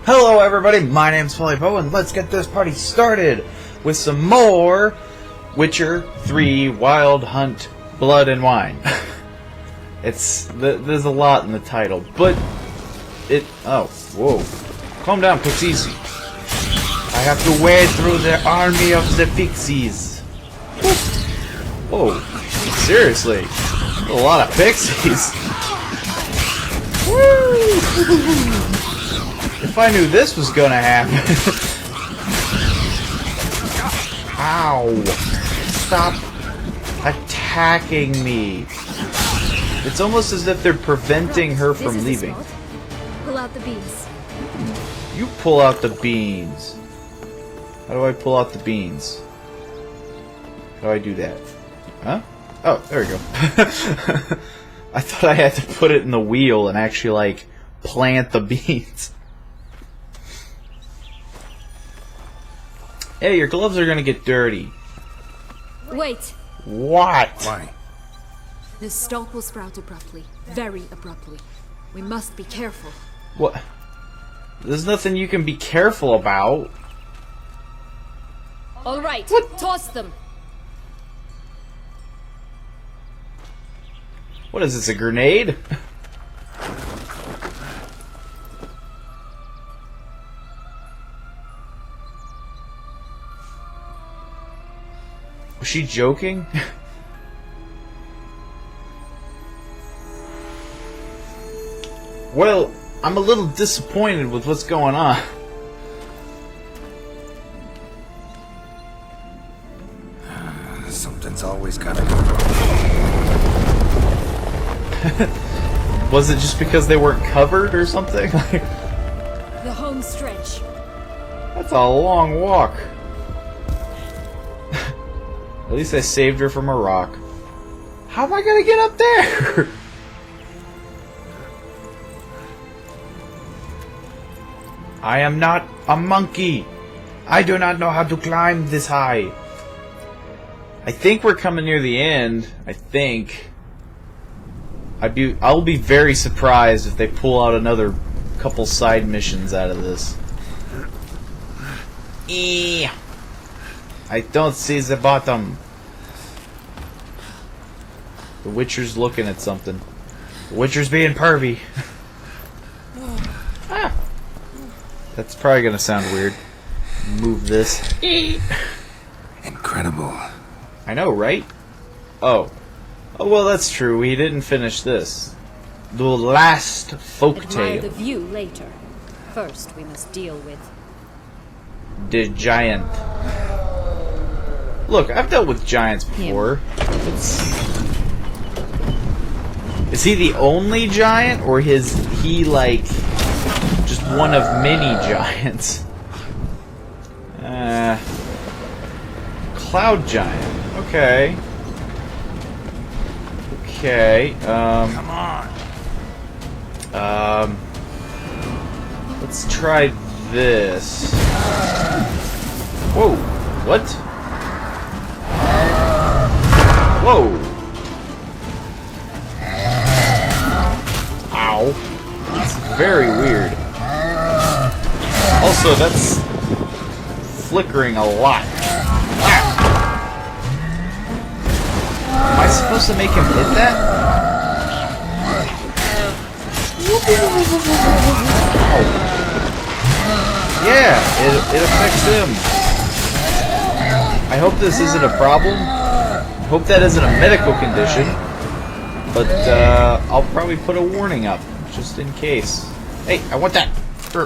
Hello everybody, my name's PaulyPoe, and let's get this party started with some more Witcher 3 Wild Hunt Blood and Wine. There's a lot in the title, but oh, whoa. Calm down, pixies. I have to wade through the army of the pixies. Whoa, seriously, a lot of pixies. Woo! If I knew this was gonna happen. Ow! Stop attacking me. It's almost as if they're preventing her from leaving. Pull out the beans. You pull out the beans. How do I pull out the beans? How do I do that? Huh? Oh, there we go. I thought I had to put it in the wheel and actually, like, plant the beans. Hey, your gloves are gonna get dirty. Wait. What? Why? The stalk will sprout abruptly. Very abruptly. We must be careful. What? There's nothing you can be careful about. Alright, toss them. What is this, a grenade? Was she joking? Well, I'm a little disappointed with what's going on. Something's always gotta go wrong. Was it just because they weren't covered or something? The home stretch. That's a long walk. At least I saved her from a rock. How am I gonna get up there? I am not a monkey. I do not know how to climb this high. I think we're coming near the end. I think. I'll be very surprised if they pull out another couple side missions out of this. I don't see the bottom. The Witcher's looking at something. The Witcher's being pervy. Ah. That's probably gonna sound weird. Move this. Incredible. I know, right? Oh. Oh, well, that's true. We didn't finish this. The last Admire folktale. the view later. First, we must deal with The giant. Look, I've dealt with giants before. Is he the only giant, or is he like just one of many giants? Cloud giant. Okay. Okay. Come on. Let's try this. Whoa. What? Whoa. Ow. That's very weird. Also, that's flickering a lot. Am I supposed to make him hit that? Oh. Yeah, it affects him. I hope this isn't a problem. I hope that isn't a medical condition. But I'll probably put a warning up, just in case. Hey, I want that! For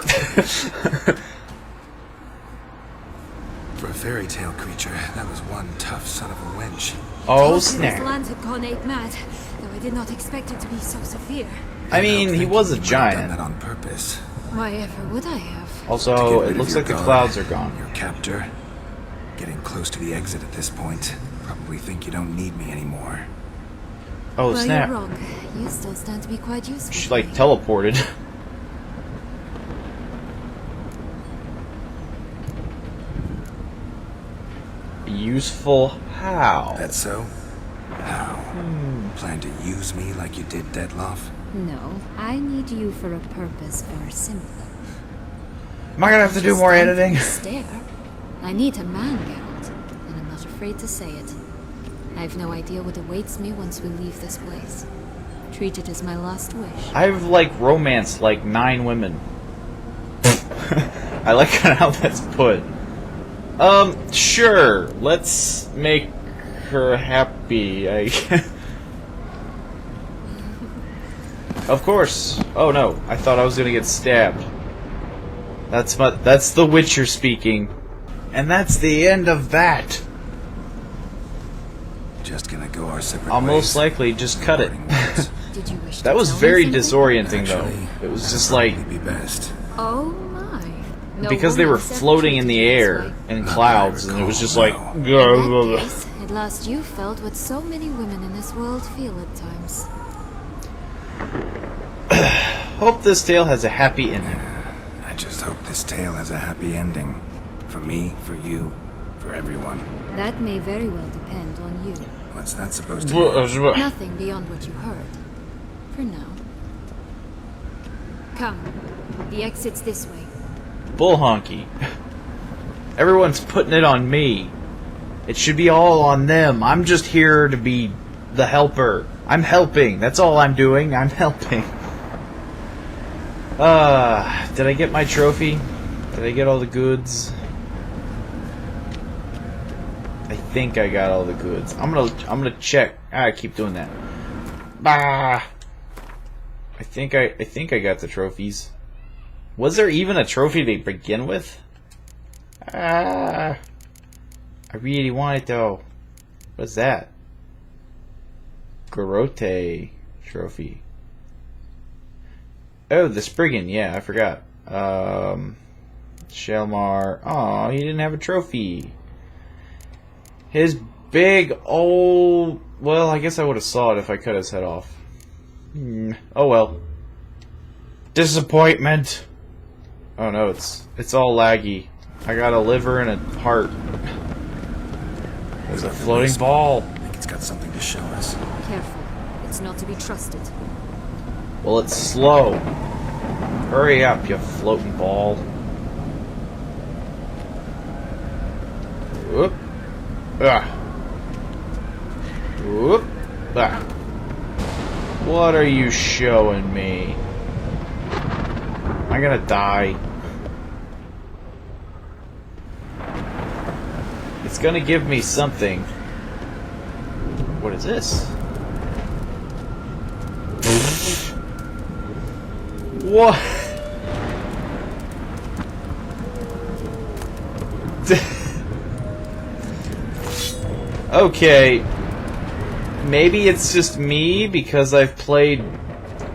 a fairy tale creature, that was one tough son of a wench. Oh, This snap. land had gone ape mad, though I did not expect it to be so severe. I mean, he was a You might have done giant. that on purpose. Why ever would I have? To Also, get rid it of looks your like the guard, clouds are gone. Your captor. Getting close to the exit at this point. Probably think you don't need me anymore. Oh, Well, snap. you're wrong. You still stand to be quite useful. She, to like, me. teleported. Useful how? That's so? How? Plan to use me like you did, 'did, Detloff? No, I need you for a purpose far simpler. Am I gonna have to do more editing? Stare. I need a man, Geralt, and I'm not afraid to say it. I have no idea what awaits me once we leave this place. Treat it as my last wish. I've like romanced like 9 women. I like how that's put. Sure. Let's make her happy. Of course. Oh no, I thought I was gonna get stabbed. That's the Witcher speaking. And that's the end of that. Just gonna go our separate I'll ways. most likely just cut it. Did you wish to That was tell very me something? disorienting Actually, though. It was that'd just like probably be best. Oh my. No because they were woman said floating in the treated you this air way. in clouds and it was just like In that case, at last you felt what so many women in this world feel at times. hope this tale has a happy ending. I just hope this tale has a happy ending. For me, for you, for everyone. That may very well depend on you. What's that supposed to be? Nothing beyond what you heard. For now. Come. The exit's this way. Bull honky. Everyone's putting it on me. It should be all on them. I'm just here to be the helper. I'm helping. That's all I'm doing. I'm helping. Did I get my trophy? Did I get all the goods? I think I got all the goods. I'm gonna check. I keep doing that. Bah. I think I got the trophies. Was there even a trophy to begin with? I really want it though. What's that? Garote trophy. Oh, the Spriggan. Yeah, I forgot. Shelmar. Aw, he didn't have a trophy. His big old... Well, I guess I would have saw it if I cut his head off. Oh well. Disappointment. Oh no, it's all laggy. I got a liver and a heart. There's a floating ball. I think it's got something to show us. Careful. It's not to be trusted. Well, it's slow. Hurry up, you floating ball. Whoop. Ah. Whoop. Ah. What are you showing me? Am I gonna die? It's gonna give me something. What is this? What? Okay. Maybe it's just me because I've played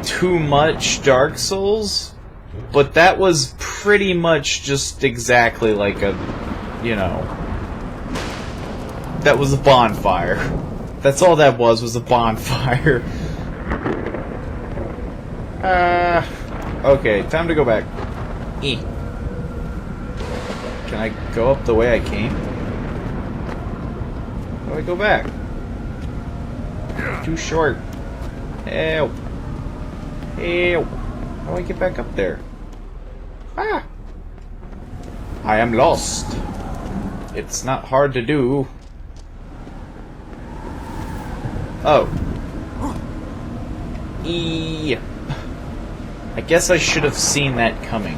too much Dark Souls, but that was pretty much just exactly like a, you know, that was a bonfire. That's all that was a bonfire. Okay, time to go back. Can I go up the way I came? How do I go back? Too short. Help. Help. How do I get back up there? Ah! I am lost. It's not hard to do. Oh. I guess I should have seen that coming.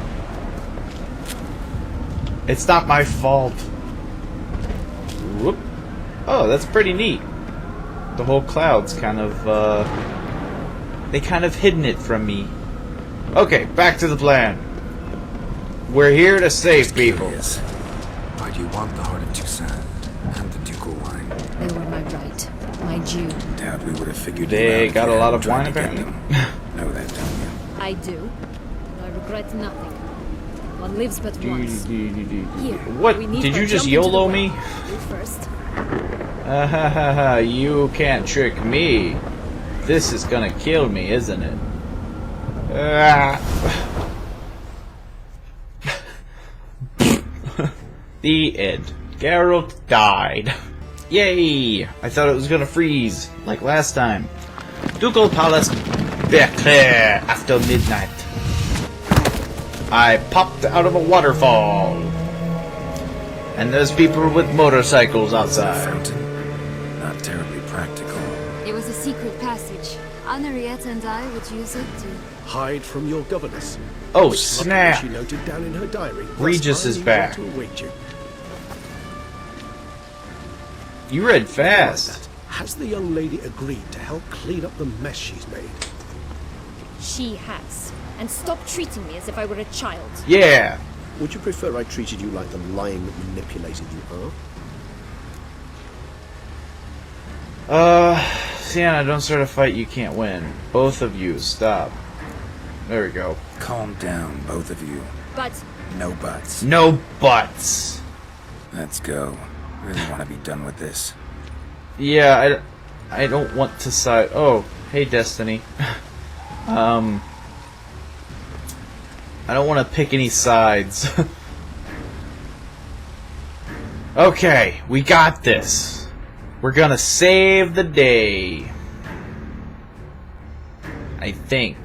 It's not my fault. Whoop. Oh, that's pretty neat. The whole cloud's kind of, they kind of hidden it from me. Okay, back to the plan. We're here to save people. Curious. Why do you want the heart of Toussaint and the ducal wine? They were my right. My due. Doubt we would have figured They you out got if a you lot hadn't of tried wine, to get apparently. them. Know that, don't you? I do. And I regret nothing. One lives but once. Here, What? we need Did her you just jump into the YOLO well. me? You first. You can't trick me. This is gonna kill me, isn't it? The end. Geralt died. Yay! I thought it was gonna freeze, like last time. Ducal Palace Beclair after midnight. I popped out of a waterfall. And there's people with motorcycles A outside. fountain. Not terribly practical. It was a secret passage. Henriette and I would use it to... Hide from your governess. Oh, Which snap. luckily she noted down in her diary. Thus, Regis I is knew back. when to await you. You read Like fast. that. Has the young lady agreed to help clean up the mess she's made? She has. And stop treating me as if I were a child. Yeah. Would you prefer I treated you like the lion that manipulated you are? Sienna, don't start a fight you can't win. Both of you, stop. There we go. Calm down, both of you. But No buts. No buts. Let's go. Really want to be done with this. Yeah, I don't want to side. Oh, hey, Destiny. I don't want to pick any sides. Okay, we got this. We're gonna save the day. I think.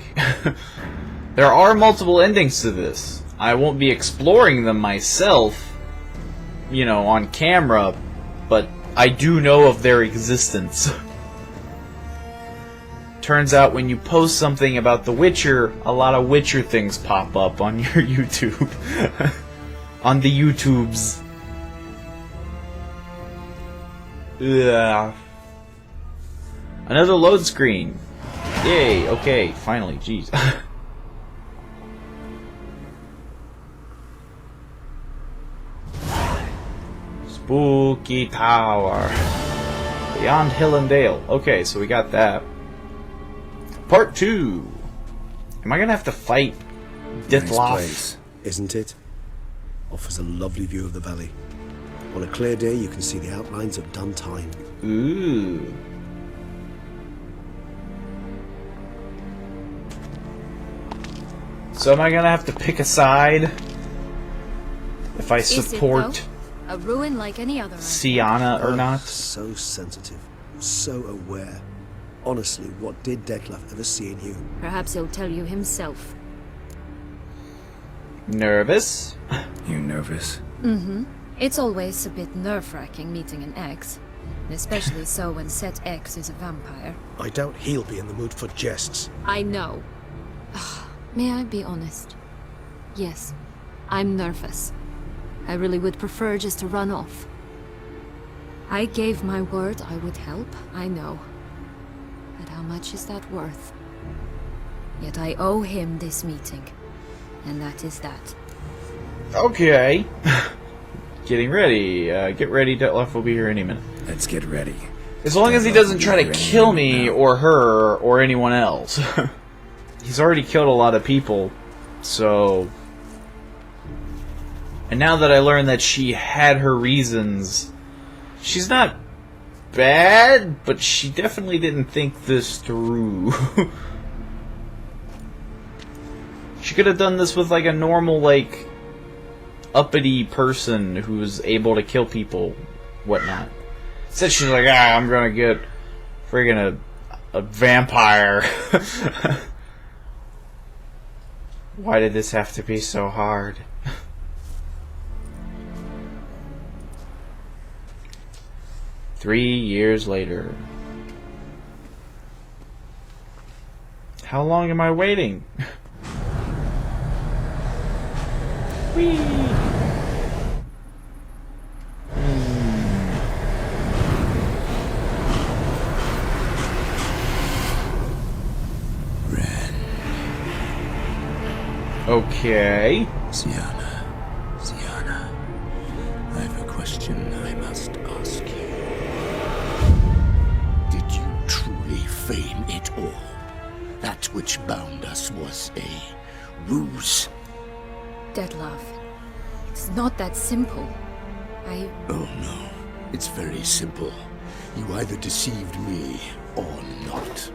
There are multiple endings to this. I won't be exploring them myself, you know, on camera, but I do know of their existence. Turns out when you post something about The Witcher, a lot of Witcher things pop up on your YouTube. On the YouTubes. Ugh. Another load screen. Yay, okay, finally, jeez. Spooky Tower. Beyond Hill and Dale. Okay, so we got that. Part 2. Am I gonna have to fight Nice Dithloth? place. Isn't it? Offers a lovely view of the valley. On a clear day, you can see the outlines of Duntine. Ooh. So am I gonna have to pick a side if I Is it, support though? A ruin like any other. Sienna or not? So sensitive, so aware. Honestly, what did Detlef ever see in you? Perhaps he'll tell you himself. Nervous? You nervous? It's always a bit nerve-wracking meeting an ex. And especially so when said ex is a vampire. I doubt he'll be in the mood for jests. I know. May I be honest? Yes, I'm nervous. I really would prefer just to run off. I gave my word I would help, I know. But how much is that worth? Yet I owe him this meeting. And that is that. Okay. Getting ready. Get ready, Detlef will be here any minute. Let's get ready. As long as he doesn't try to kill me or her or anyone else. He's already killed a lot of people, so... And now that I learned that she had her reasons, she's not bad, but she definitely didn't think this through. She could have done this with like a normal, like, uppity person who's able to kill people, whatnot. Instead she's like, I'm gonna get friggin' a vampire. Why did this have to be so hard? 3 years later. How long am I waiting? Whee! Okay. Sienna, I have a question I must ask you. Did you truly feign it all? That which bound us was a ruse? Detlef, it's not that simple. Oh no, it's very simple. You either deceived me or not.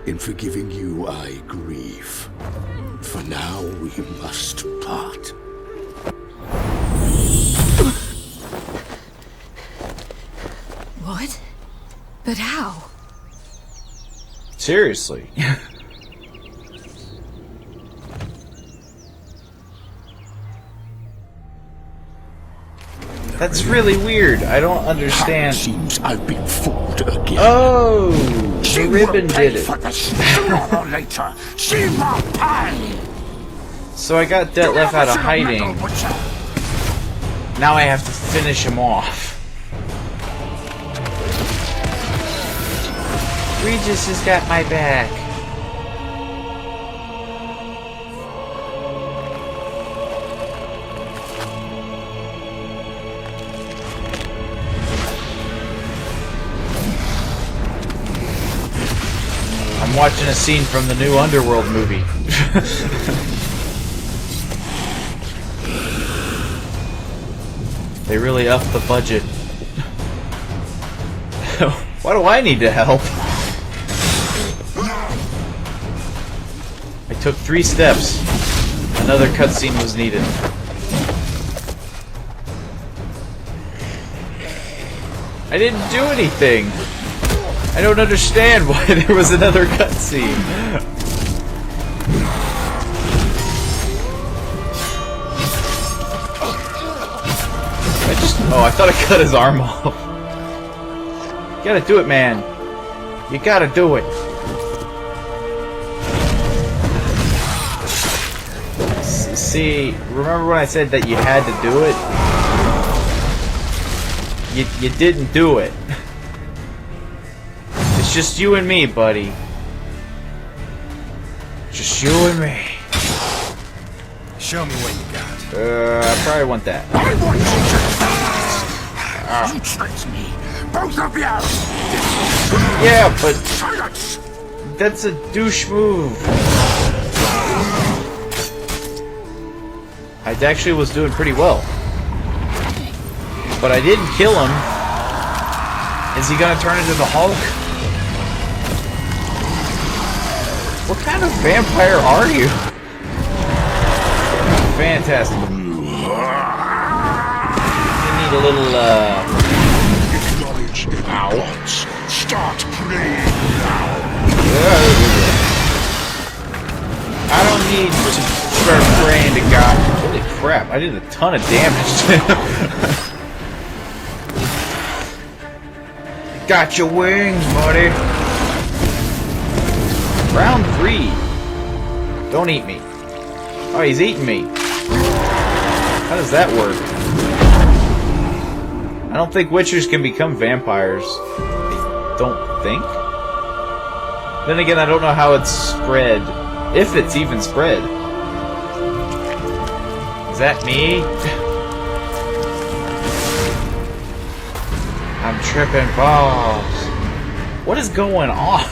In forgiving you, I grieve. For now, we must part. What? But how? Seriously. That's really weird. I don't understand. Seems I've been fooled again. Oh, She the will ribbon pay did it. for this sooner or later. She will pay. So I got Detlef out of hiding. Now I have to finish him off. Regis has got my back. I'm watching a scene from the new Underworld movie. They really upped the budget. Why do I need to help? I took 3 steps. Another cutscene was needed. I didn't do anything. I don't understand why there was another cutscene. Oh, I thought I cut his arm off. You gotta do it, man. You gotta do it. See, remember when I said that you had to do it? You didn't do it. It's just you and me, buddy. Just you and me. Show me what you got. I probably want that. I want you to You tricked me. Both of you. Yeah, but Silence. that's a douche move. I actually was doing pretty well. But I didn't kill him. Is he gonna turn into the Hulk? What kind of vampire are you? Fantastic. You need a little, Acknowledge it once. Start praying now. I don't need to start praying to God. Holy crap, I did a ton of damage to him. Got your wings, buddy. Round 3. Don't eat me. Oh, he's eating me. How does that work? I don't think witchers can become vampires. I don't think. Then again, I don't know how it's spread. If it's even spread. Is that me? I'm tripping balls. What is going on?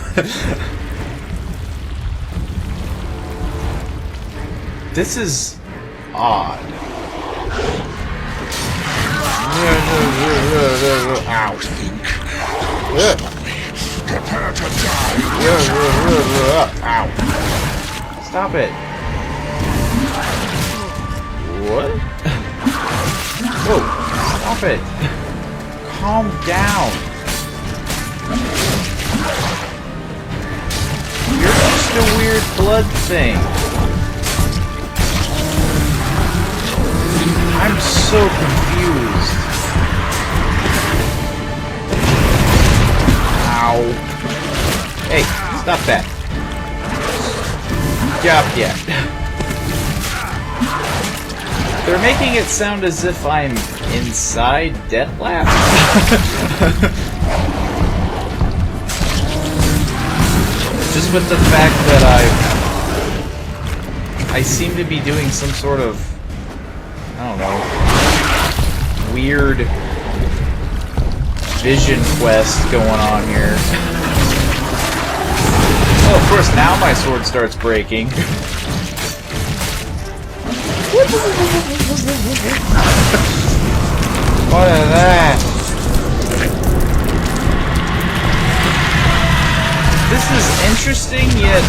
This is odd. Ow. Prepare to die. Ow. Stop it. What? Whoa. Stop it. Calm down. You're just a weird blood thing. I'm so confused. Ow. Hey, stop that. Stop that. They're making it sound as if I'm inside Detlef. Just with the fact that I seem to be doing some sort of, I don't know, weird vision quest going on here. Oh, of course, now my sword starts breaking. What is that? This is interesting, yet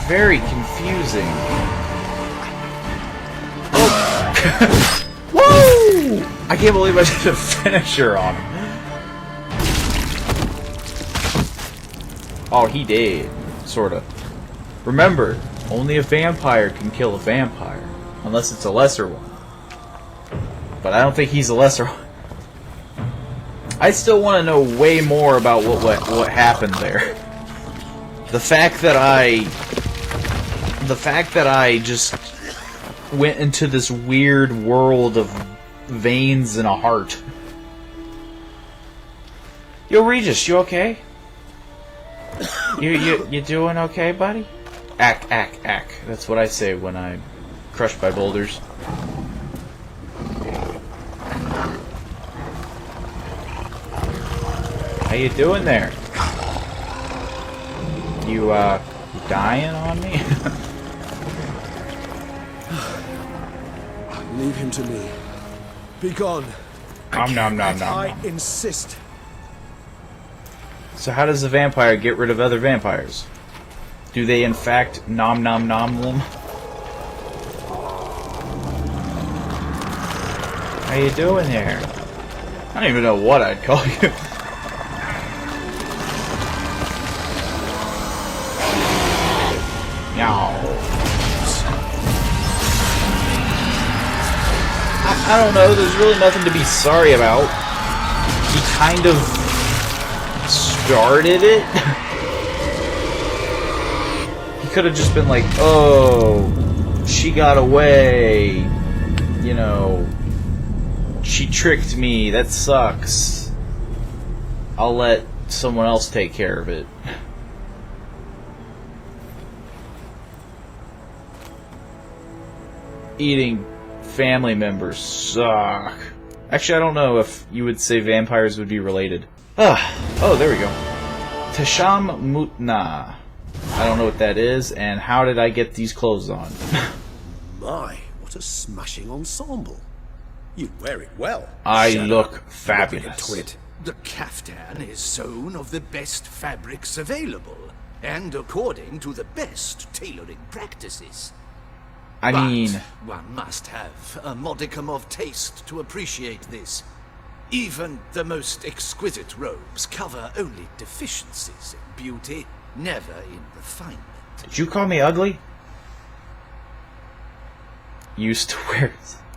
very confusing. Oh. Woo! I can't believe I did a finisher on him. Oh, he did. Sorta. Remember, only a vampire can kill a vampire. Unless it's a lesser one. but I don't think he's a lesser. I still want to know way more about what happened there. The fact that I just went into this weird world of veins and a heart. Yo, Regis, you okay? You doing okay, buddy? Ack. That's what I say when I'm crushed by boulders. How you doing there? You dying on me? Leave him to me. Be gone. Nom. I insist. So how does a vampire get rid of other vampires? Do they in fact nom them? How you doing there? I don't even know what I'd call you. Meow. I don't know, there's really nothing to be sorry about. He kind of started it. He could have just been like, oh, she got away. You know, she tricked me. That sucks. I'll let someone else take care of it. Eating family members suck. Actually, I don't know if you would say vampires would be related. Oh, there we go. Tasham Mutna. I don't know what that is, and how did I get these clothes on? My, what a smashing ensemble. You wear it well. I Shut look up. fabulous. Like a twit. The caftan is sewn of the best fabrics available, and according to the best tailoring practices. I mean, But one must have a modicum of taste to appreciate this. Even the most exquisite robes cover only deficiencies in beauty, never in refinement. did you call me ugly? Used to wear.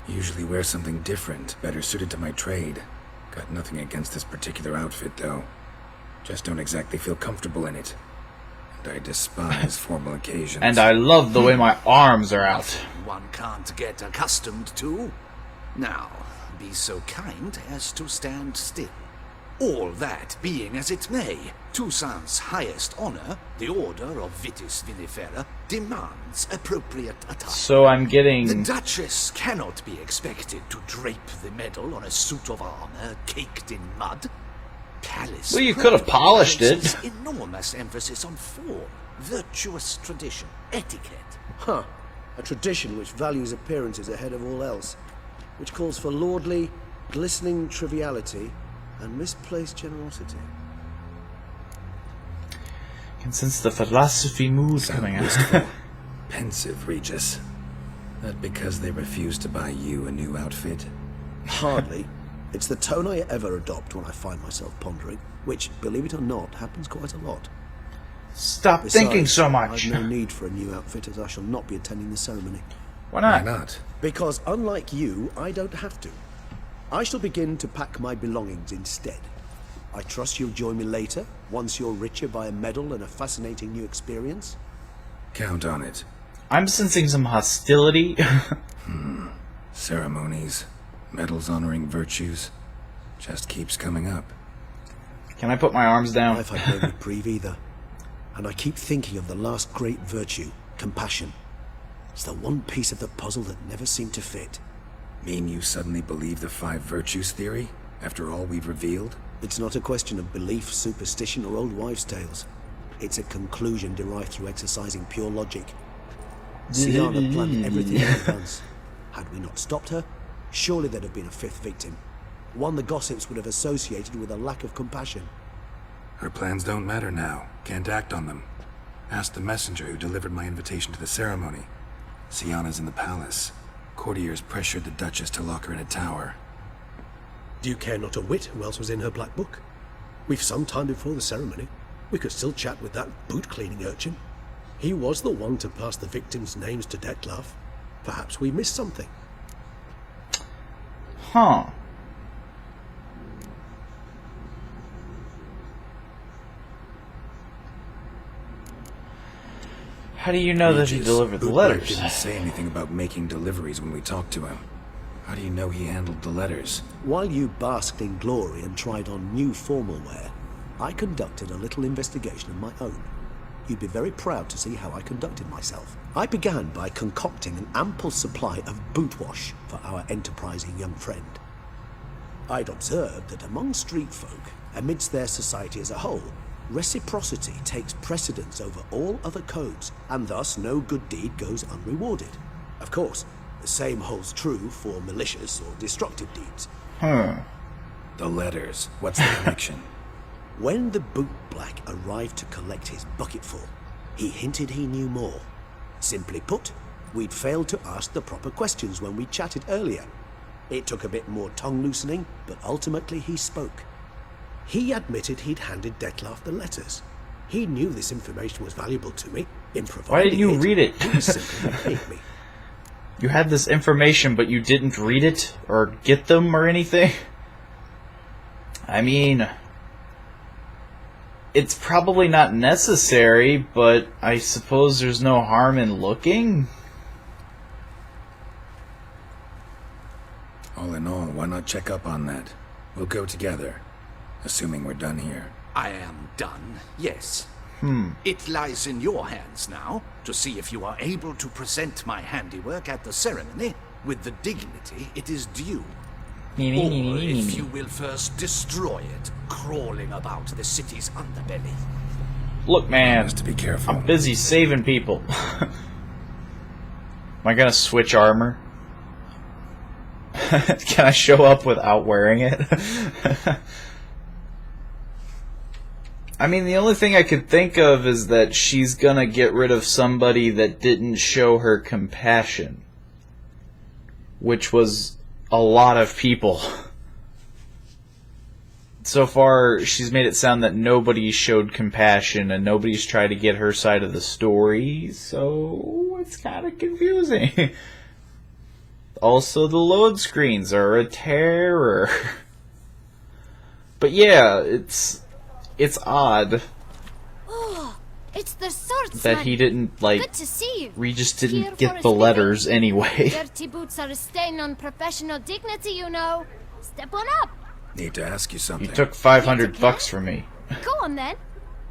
Usually wear something different, better suited to my trade. Got nothing against this particular outfit, though. Just don't exactly feel comfortable in it. And I despise formal occasions. And I love the way my arms are out. One can't get accustomed to. Now, be so kind as to stand still. All that being as it may, Toussaint's highest honor, the Order of Vitis Vinifera, demands appropriate attire. So I'm The getting... Duchess cannot be expected to drape the medal on a suit of armor caked in mud. Palace Well, you could have polished it. places enormous emphasis on form, virtuous tradition, etiquette. Huh. A tradition which values appearances ahead of all else. Which calls for lordly, glistening triviality and misplaced generosity. Can sense the philosophy mood coming out. Wistful, pensive, Regis. That because they refused to buy you a new outfit? Hardly. It's the tone I ever adopt when I find myself pondering, which, believe it or not, happens quite a lot. Stop Besides, thinking so much. I've no need for a new outfit, as I shall not be attending the ceremony. Why Why not? not? Because unlike you, I don't have to. I shall begin to pack my belongings instead. I trust you'll join me later, once you're richer by a medal and a fascinating new experience. Count on it. I'm sensing some hostility. Ceremonies, medals honoring virtues, just keeps coming up. Can I put my arms down? I've had no reprieve either. And I keep thinking of the last great virtue, compassion. It's the one piece of the puzzle that never seemed to fit. Mean you suddenly believe the 5 virtues theory, after all we've revealed? It's not a question of belief, superstition, or old wives' tales. It's a conclusion derived through exercising pure logic. Sienna planned everything in advance. Had we not stopped her, surely there'd have been a 5th victim. One the gossips would have associated with a lack of compassion. Her plans don't matter now. Can't act on them. Ask the messenger who delivered my invitation to the ceremony. Sienna's in the palace. Courtiers pressured the Duchess to lock her in a tower. Do you care not a whit who else was in her black book? We've some time before the ceremony. We could still chat with that boot-cleaning urchin. He was the one to pass the victims' names to Dettlaff. Perhaps we missed something. Huh. How do you know that he Regis, delivered the Bootleg letters? didn't say anything about making deliveries when we talked to him. How do you know he handled the letters? While you basked in glory and tried on new formal wear, I conducted a little investigation of my own. You'd be very proud to see how I conducted myself. I began by concocting an ample supply of boot wash for our enterprising young friend. I'd observed that among street folk, amidst their society as a whole, reciprocity takes precedence over all other codes, and thus no good deed goes unrewarded. Of course, the same holds true for malicious or destructive deeds. The letters. What's the connection? When the bootblack arrived to collect his bucketful, he hinted he knew more. Simply put, we'd failed to ask the proper questions when we chatted earlier. It took a bit more tongue loosening, but ultimately he spoke. He admitted he'd handed Dettlaff the letters. He knew this information was valuable to me. In providing Why didn't you read it? He simply paid me. You had this information, but you didn't read it or get them or anything? I mean, it's probably not necessary, but I suppose there's no harm in looking. All in all, why not check up on that? We'll go together, assuming we're done here. I am done, yes. It lies in your hands now to see if you are able to present my handiwork at the ceremony with the dignity it is due. Or if you will first destroy it, crawling about the city's underbelly. Look, man, Has to be careful. I'm busy saving people. Am I gonna switch armor? Can I show up without wearing it? I mean, the only thing I could think of is that she's gonna get rid of somebody that didn't show her compassion. Which was a lot of people. So far, she's made it sound that nobody showed compassion and nobody's tried to get her side of the story, so it's kind of confusing. Also, the load screens are a terror. But yeah, it's odd Oh, it's the swordsman. that he didn't, like, Good to see you. Regis Here didn't for get a the letters living. anyway. Dirty boots are a stain on professional dignity, you know. Step on up. Need to ask you something. You took $500 from me. Go on then.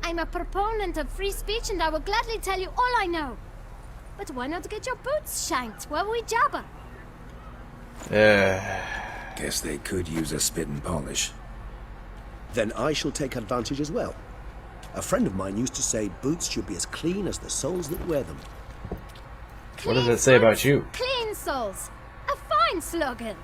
I'm a proponent of free speech and I will gladly tell you all I know. But why not get your boots shanked while we jabber? Guess they could use a spit and polish. Then I shall take advantage as well. A friend of mine used to say boots should be as clean as the soles that wear them. What does Clean that say about boots, you? Clean souls. A fine slogan.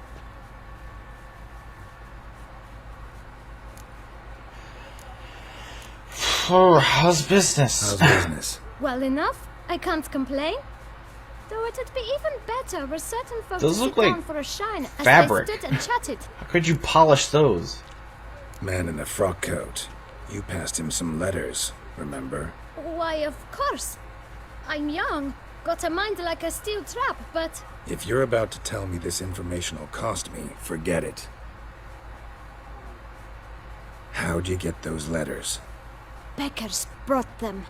Oh, how's business? How's business? Well enough. I can't complain. Though it'd be even better were certain folks Those to look sit like down for a shine as fabric. they stood and chatted. How could you polish those? Man in the frock coat. You passed him some letters, remember? Why, of course. I'm young, got a mind like a steel trap, but If you're about to tell me this information will cost me, forget it. How'd you get those letters? beggars brought them.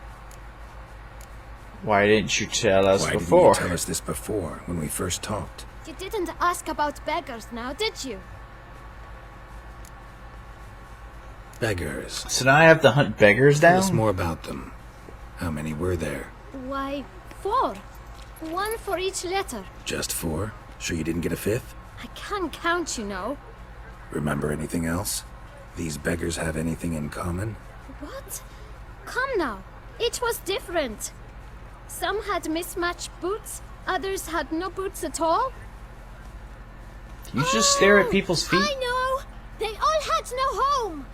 Why didn't you tell us Why before? didn't you tell us this before, when we first talked? You didn't ask about beggars now, did you? Beggars. So now I have to hunt beggars Tell us down? more about them. How many were there? Why, 4. 1 for each letter. Just 4? Sure you didn't get a 5th? I can't count, you know. Remember anything else? These beggars have anything in common? What? Come now. Each was different. Some had mismatched boots, others had no boots at all. You just stare at people's feet? I know! They all had no home!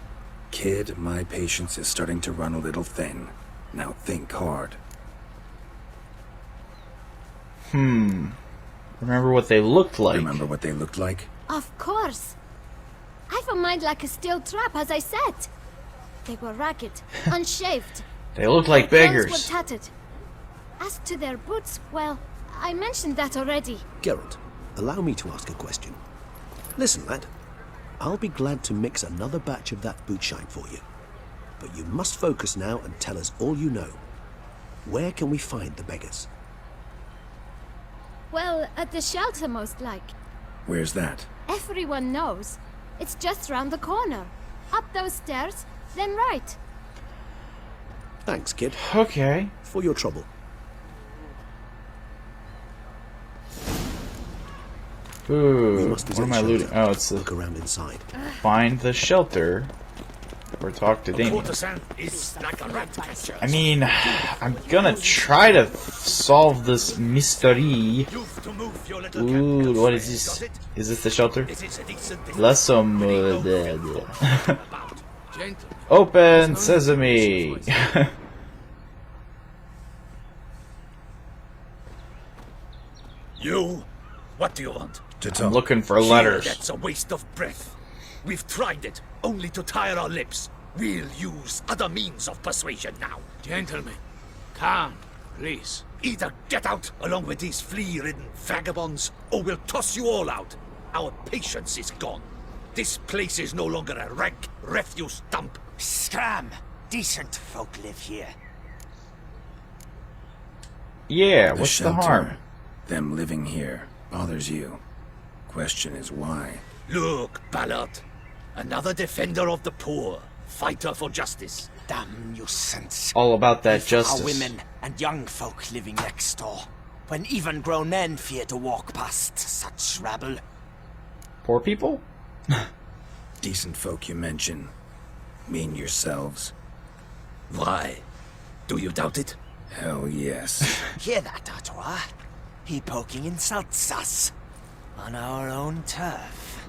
Kid, my patience is starting to run a little thin. Now think hard. Remember what they looked like? Remember what they looked like? Of course. I've a mind like a steel trap, as I said. They were ragged, unshaved. They looked like Their clothes beggars. were tattered. As to their boots, well, I mentioned that already. Geralt, allow me to ask a question. Listen, lad. I'll be glad to mix another batch of that bootshine for you. But you must focus now and tell us all you know. Where can we find the beggars? Well, at the shelter, most like. Where's that? Everyone knows. It's just round the corner. Up those stairs, then right. Thanks, kid, Okay. for your trouble. Ooh, We must what visit am the I looting? shelter. Oh, it's the Look around inside. find the shelter or talk to Damien. Courtesan is like a rat catcher. I mean, I'm gonna try to solve this mystery. You've to move your little Ooh, cat, what is friend, this? does it? Is this the shelter? It is a decent thing. Let's some. About. Open sesame. You? What do you want? To I'm talk. looking for Here, letters. that's a waste of breath. We've tried it, only to tire our lips. We'll use other means of persuasion now. Gentlemen, calm, please. Either get out along with these flea-ridden vagabonds, or we'll toss you all out. Our patience is gone. This place is no longer a rank refuse dump. Scram! Decent folk live here. Yeah, what's the shelter, harm? them living here, bothers you. Question is why. Look, Ballard. Another defender of the poor. Fighter for justice. Damn nuisance. All about that Our justice. women and young folk living next door, when even grown men fear to walk past such rabble. Poor people? Decent folk you mention. Mean yourselves? Why? Do you doubt it? Hell yes. Hear that, Artois? He poking insults us. On our own turf.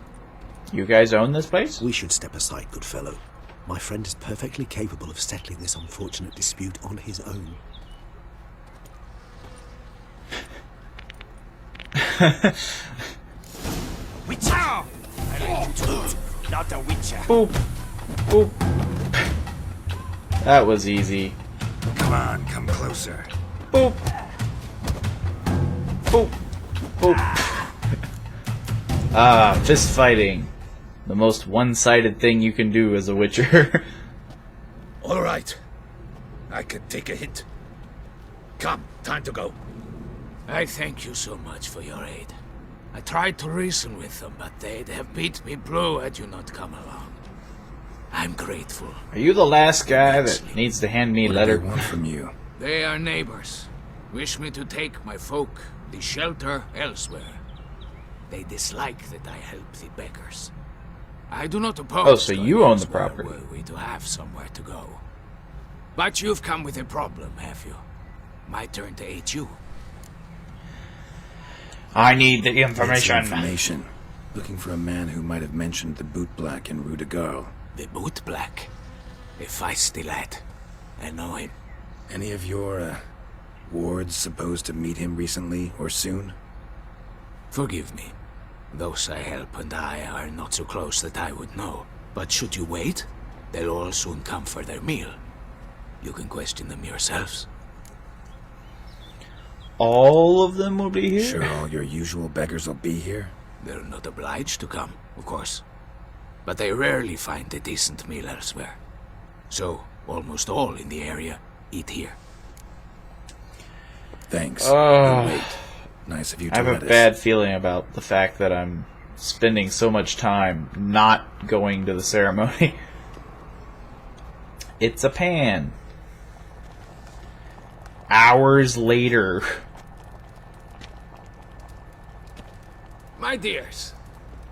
You guys own this place? We should step aside, good fellow. My friend is perfectly capable of settling this unfortunate dispute on his own. Witcher! I let you to it, not a witcher. Boop. Boop. That was easy. Come on, come closer. Boop. Boop. Boop. Ah, fist fighting. The most one-sided thing you can do as a Witcher. All right. I can take a hint. Come, time to go. I thank you so much for your aid. I tried to reason with them, but they'd have beat me blue had you not come along. I'm grateful. Are you the last guy that needs to hand me a What do letter? they want from you? They are neighbors. Wish me to take my folk, the shelter, elsewhere. They dislike that I help the beggars. I do not oppose. Oh, so going you own the elsewhere property. Were we to have somewhere to go. But you've come with a problem, have you? My turn to aid you. I need the Need some information. information. Looking for a man who might have mentioned the boot black in Rue de Garl. The boot black. A feisty lad. I know him. Any of your, wards supposed to meet him recently or soon? Forgive me. Those I help and I are not so close that I would know. But should you wait, they'll all soon come for their meal. You can question them yourselves. All of them will be here? Sure all your usual beggars will be here? They're not obliged to come, of course. But they rarely find a decent meal elsewhere. So, almost all in the area eat here. Thanks. Oh. We'll wait. Nice of you to I have let a us. bad feeling about the fact that I'm spending so much time not going to the ceremony. It's a pan. Hours later. My dears,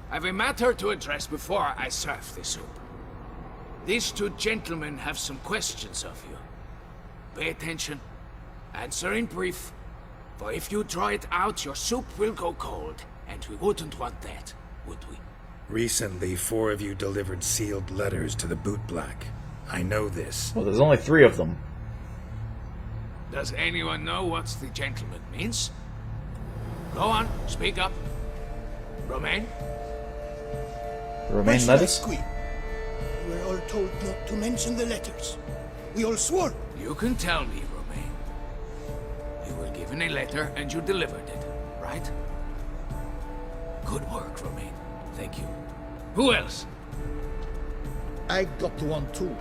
I've a matter to address before I serve the soup. These two gentlemen have some questions of you. Pay attention. Answer in brief. For if you draw it out, your soup will go cold. And we wouldn't want that, would we? Recently, 4 of you delivered sealed letters to the boot black. I know this. Well, there's only 3 of them. Does anyone know what the gentleman means? Go on, speak up. Romain? Romain lettuce? We were all told not to mention the letters. We all swore. You can tell me, Romain. You were given a letter and you delivered it, right? Good work, Romain. Thank you. Who else? I got one too.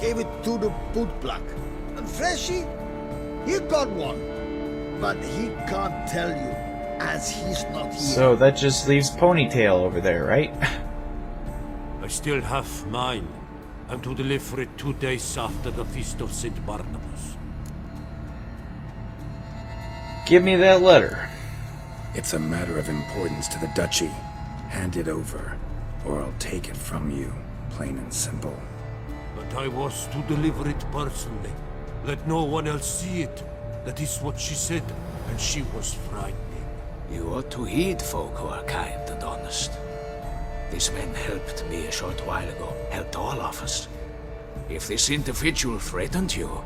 Gave it to the bootblack. And Freshy, he got one. But he can't tell you, as he's not here. So that just leaves Ponytail over there, right? I still have mine. I'm to deliver it 2 days after the Feast of St. Barnabas. Give me that letter. It's a matter of importance to the duchy. Hand it over, or I'll take it from you, plain and simple. But I was to deliver it personally. Let no one else see it. That is what she said, and she was frightening. You ought to heed folk who are kind and honest. This man helped me a short while ago, helped all of us. If this individual threatened you,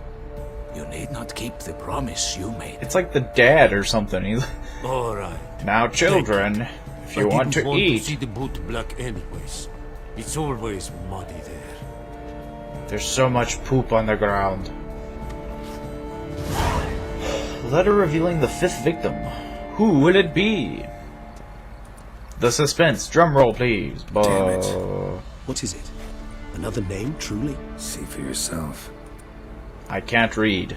you need not keep the promise you made. It's like the dad or something. He's All right. now, children, if you want to I eat. see the boot black anyways. It's always muddy there. There's so much poop on the ground. Letter revealing the 5th victim. Who will it be? The suspense. Drum roll, please. Damn it. What is it? Another name, truly? See for yourself. I can't read.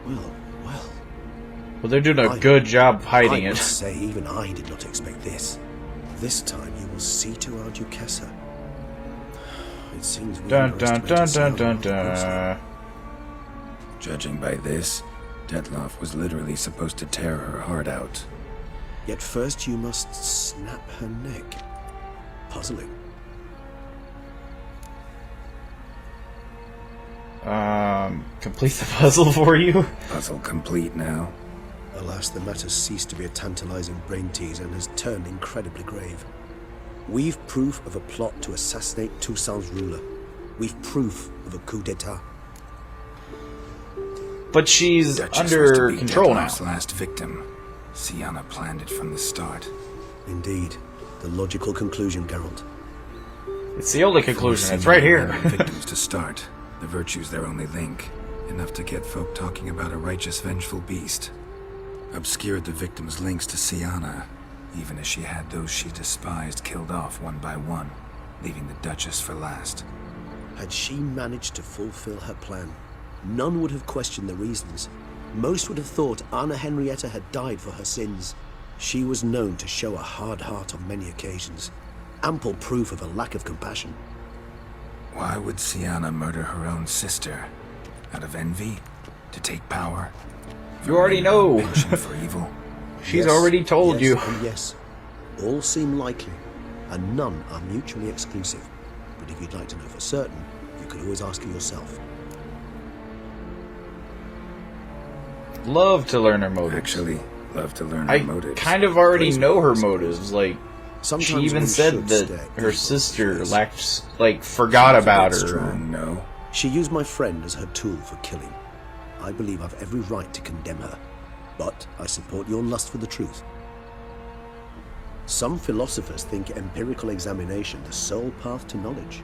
Well. Well, they're doing a good job hiding I it. must say, even I did not expect this. This time you will see to our Duchessa. It seems we Dun dun dun underestimated dun dun Sienna dun. Judging by this, Detloff was literally supposed to tear her heart out. Yet first you must snap her neck. Puzzling. Complete the puzzle for you? Puzzle complete now. Alas, the matter ceased to be a tantalizing brain tease and has turned incredibly grave. We've proof of a plot to assassinate Toussaint's ruler. We've proof of a coup d'etat. But she's Duchess was under to be control now. Detloff's last victim. Sienna planned it from the start. Indeed. The logical conclusion, Geralt. It's the only conclusion. It's right here. Victims to start. The virtue's their only link. Enough to get folk talking about a righteous, vengeful beast. Obscured the victim's links to Sienna, even as she had those she despised killed off one by one, leaving the Duchess for last. Had she managed to fulfill her plan, none would have questioned the reasons. Most would have thought Anna Henrietta had died for her sins. She was known to show a hard heart on many occasions. Ample proof of a lack of compassion. Why would Sienna murder her own sister? Out of envy? To take power? You already know. Penchant for evil? She's Yes, already told yes, you. and yes. All seem likely, and none are mutually exclusive. But if you'd like to know for certain, you could always ask her yourself. Love to learn her motives. Actually, love to learn her I motives. kind of already Praise know her I suppose. motives. Like, Sometimes she even one said should that stare her evil sister in the face. lacked, like, forgot about her. Strong, no? She used my friend as her tool for killing. I believe I've every right to condemn her, but I support your lust for the truth. Some philosophers think empirical examination the sole path to knowledge.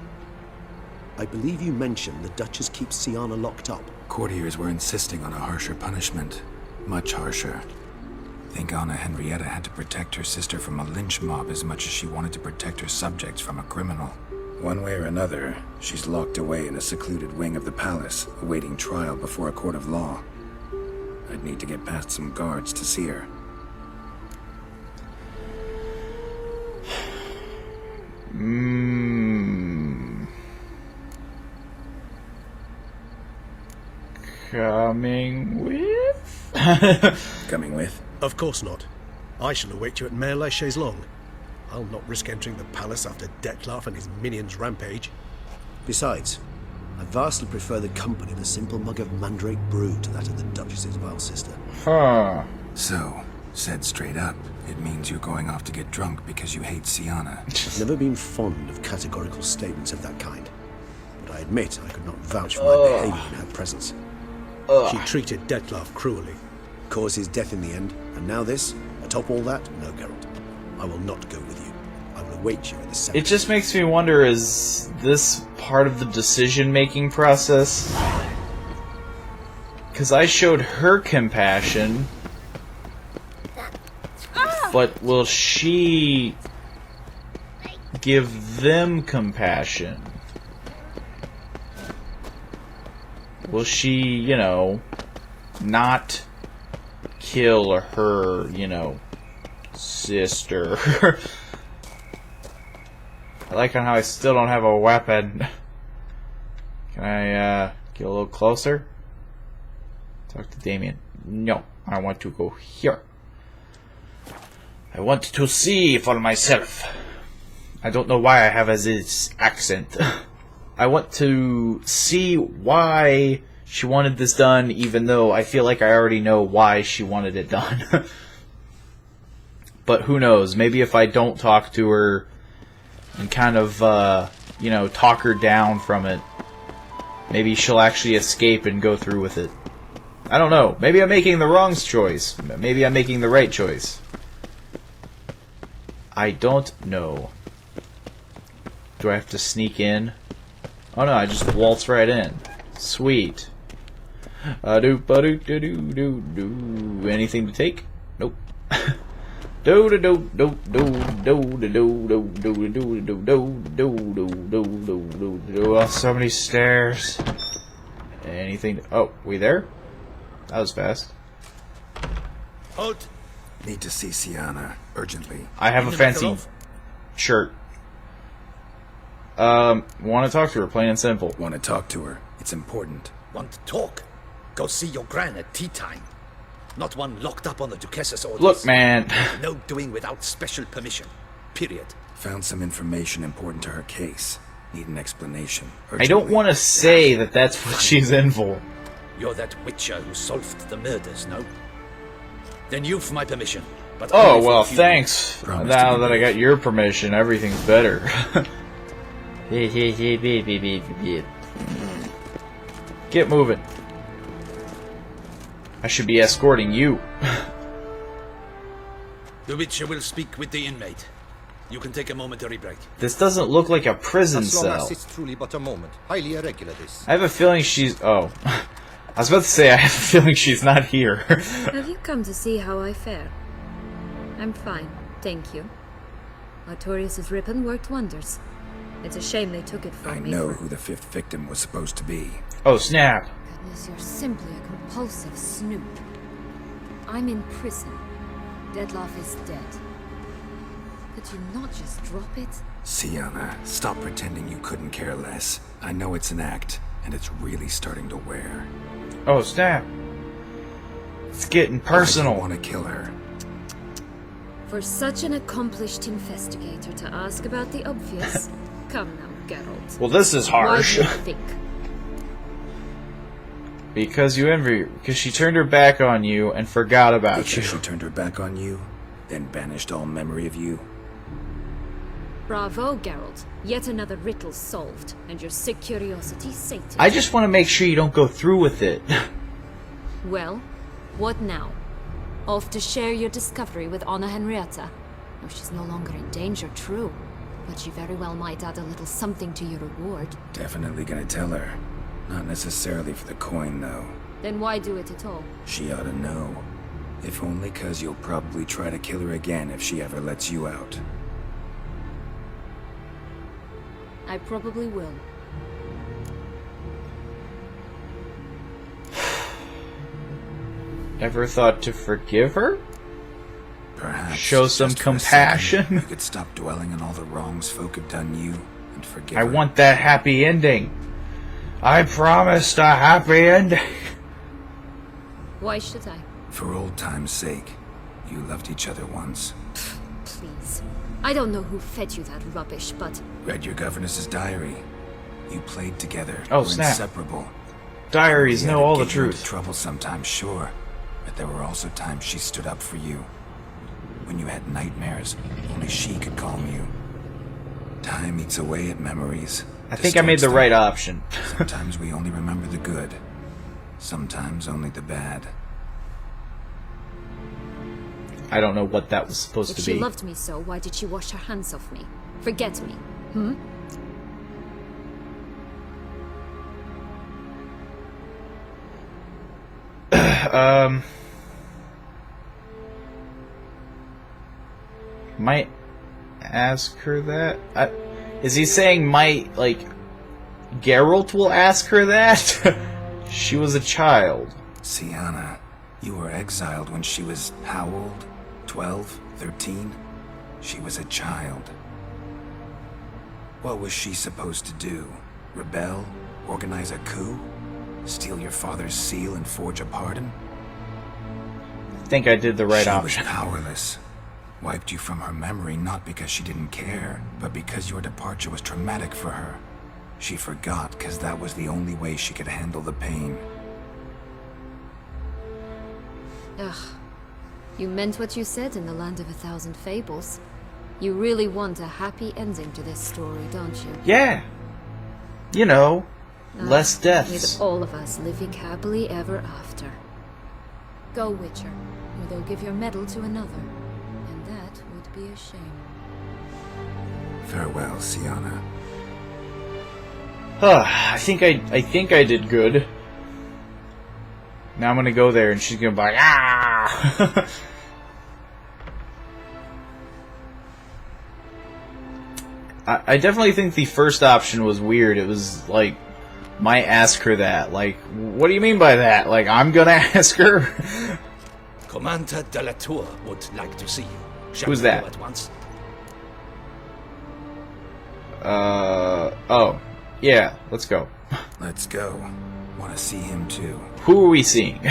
I believe you mentioned the Duchess keeps Sienna locked up. Courtiers were insisting on a harsher punishment. Much harsher. Think Anna Henrietta had to protect her sister from a lynch mob as much as she wanted to protect her subjects from a criminal. One way or another, she's locked away in a secluded wing of the palace, awaiting trial before a court of law. I'd need to get past some guards to see her. Coming with? Coming with? Of course not. I shall await you at Mare la Chaise-Longue. I'll not risk entering the palace after Detloff and his minions rampage. Besides, I vastly prefer the company of a simple mug of mandrake brew to that of the Duchess's vile sister. Huh. So, said straight up, it means you're going off to get drunk because you hate Sienna. I've never been fond of categorical statements of that kind, but I admit I could not vouch for my behavior in her presence. She treated Detloff cruelly, caused his death in the end, and now this? Atop all that? No, Geralt. I will not go with you. I will await you at the cemetery. It just makes me wonder, is this part of the decision-making process? Because I showed her compassion But will she give them compassion? Will she, you know, not kill her, you know, sister? I like how I still don't have a weapon. Can I get a little closer? Talk to Damien. No, I want to go here. I want to see for myself. I don't know why I have this accent. I want to see why she wanted this done, even though I feel like I already know why she wanted it done. But who knows? Maybe if I don't talk to her and kind of, you know, talk her down from it, maybe she'll actually escape and go through with it. I don't know. Maybe I'm making the wrong choice. Maybe I'm making the right choice. I don't know. Do I have to sneak in? Oh no, I just waltz right in. Sweet. Anything to take? Nope. Oh, so many stairs. Anything? Oh, we there? That was fast. Halt! Need to see Sienna urgently. I have a fancy shirt. Want to talk to her, plain and simple. Want to talk to her? It's important. Want to talk? Go see your gran at tea time. Not one locked up on the Duchess's orders. Look, man. No doing without special permission. Period. Found some information important to her case. Need an explanation. I don't want to say that that's what she's in for. You're that witcher who solved the murders, no? Then you've my permission. But oh, well, thanks. Now that I got your permission, everything's better. Get moving. I should be escorting you. The Witcher will speak with the inmate. You can take a momentary break. This doesn't look like a prison As long cell. as it's truly but a moment. Highly irregular, this. I have a feeling she's... Oh. I was about to say, I have a feeling she's not here. Have you come to see how I fare? I'm fine, thank you. Artorius' ribbon worked wonders. It's a shame they took it from I me. know who the fifth victim was supposed to be. Oh, snap. Goodness, you're simply a compulsive snoop. I'm in prison. Deadloff is dead. Could you not just drop it? Sienna, stop pretending you couldn't care less. I know it's an act, and it's really starting to wear. Oh, snap. It's getting personal. I want to kill her. For such an accomplished investigator to ask about the obvious? Come now, Geralt. Well, this is harsh. Why do you think? Because you envy her. Because she turned her back on you and forgot about you. Because she turned her back on you, then banished all memory of you. Bravo, Geralt. Yet another riddle solved, and your sick curiosity sated. I just want to make sure you don't go through with it. Well, what now? Off to share your discovery with Anna Henrietta? Oh, she's no longer in danger, true. But she very well might add a little something to your reward. Definitely gonna tell her. Not necessarily for the coin, though. Then why do it at all? She ought to know. If only 'cause you'll probably try to kill her again if she ever lets you out. I probably will. Ever thought to forgive her? Perhaps. Show some compassion. You could stop dwelling on all the wrongs folk have done you and forgive her. I want that happy ending. I promised a happy ending. Why should I? For old time's sake. You loved each other once. Please. I don't know who fed you that rubbish, but... Read your governess's diary. You played together. Oh, were snap. Inseparable. Diaries know all the Get you into truth. trouble sometimes, sure. But there were also times she stood up for you. When you had nightmares, only she could calm you. Time eats away at memories. I think I made the right option. Sometimes we only remember the good. Sometimes only the bad. I don't know what that was supposed If to she be. loved me so, why did she wash her hands off me? Forget me? Hmm? Might ask her that? Is he saying might, like, Geralt will ask her that? She was a child. Sienna, you were exiled when she was how old? 12? 13? She was a child. What was she supposed to do? Rebel? Organize a coup? Steal your father's seal and forge a pardon? I think I did the right option. She was powerless. Wiped you from her memory not because she didn't care, but because your departure was traumatic for her. She forgot because that was the only way she could handle the pain. Ugh. You meant what you said in the Land of a Thousand Fables. You really want a happy ending to this story, don't you? Yeah. You know, less deaths. With all of us living happily ever after. Go, Witcher, or they'll give your medal to another. And that would be a shame. Farewell, Sienna. I think I did good. Now I'm gonna go there and she's gonna be like, ah! I definitely think the first option was weird. It was like, might ask her that. Like, what do you mean by that? Like, I'm gonna ask her? Commander de la Tour would like to see you. Shall Who's we go that? at once? Oh. Yeah, let's go. Let's go. Want to see him too. Who are we seeing?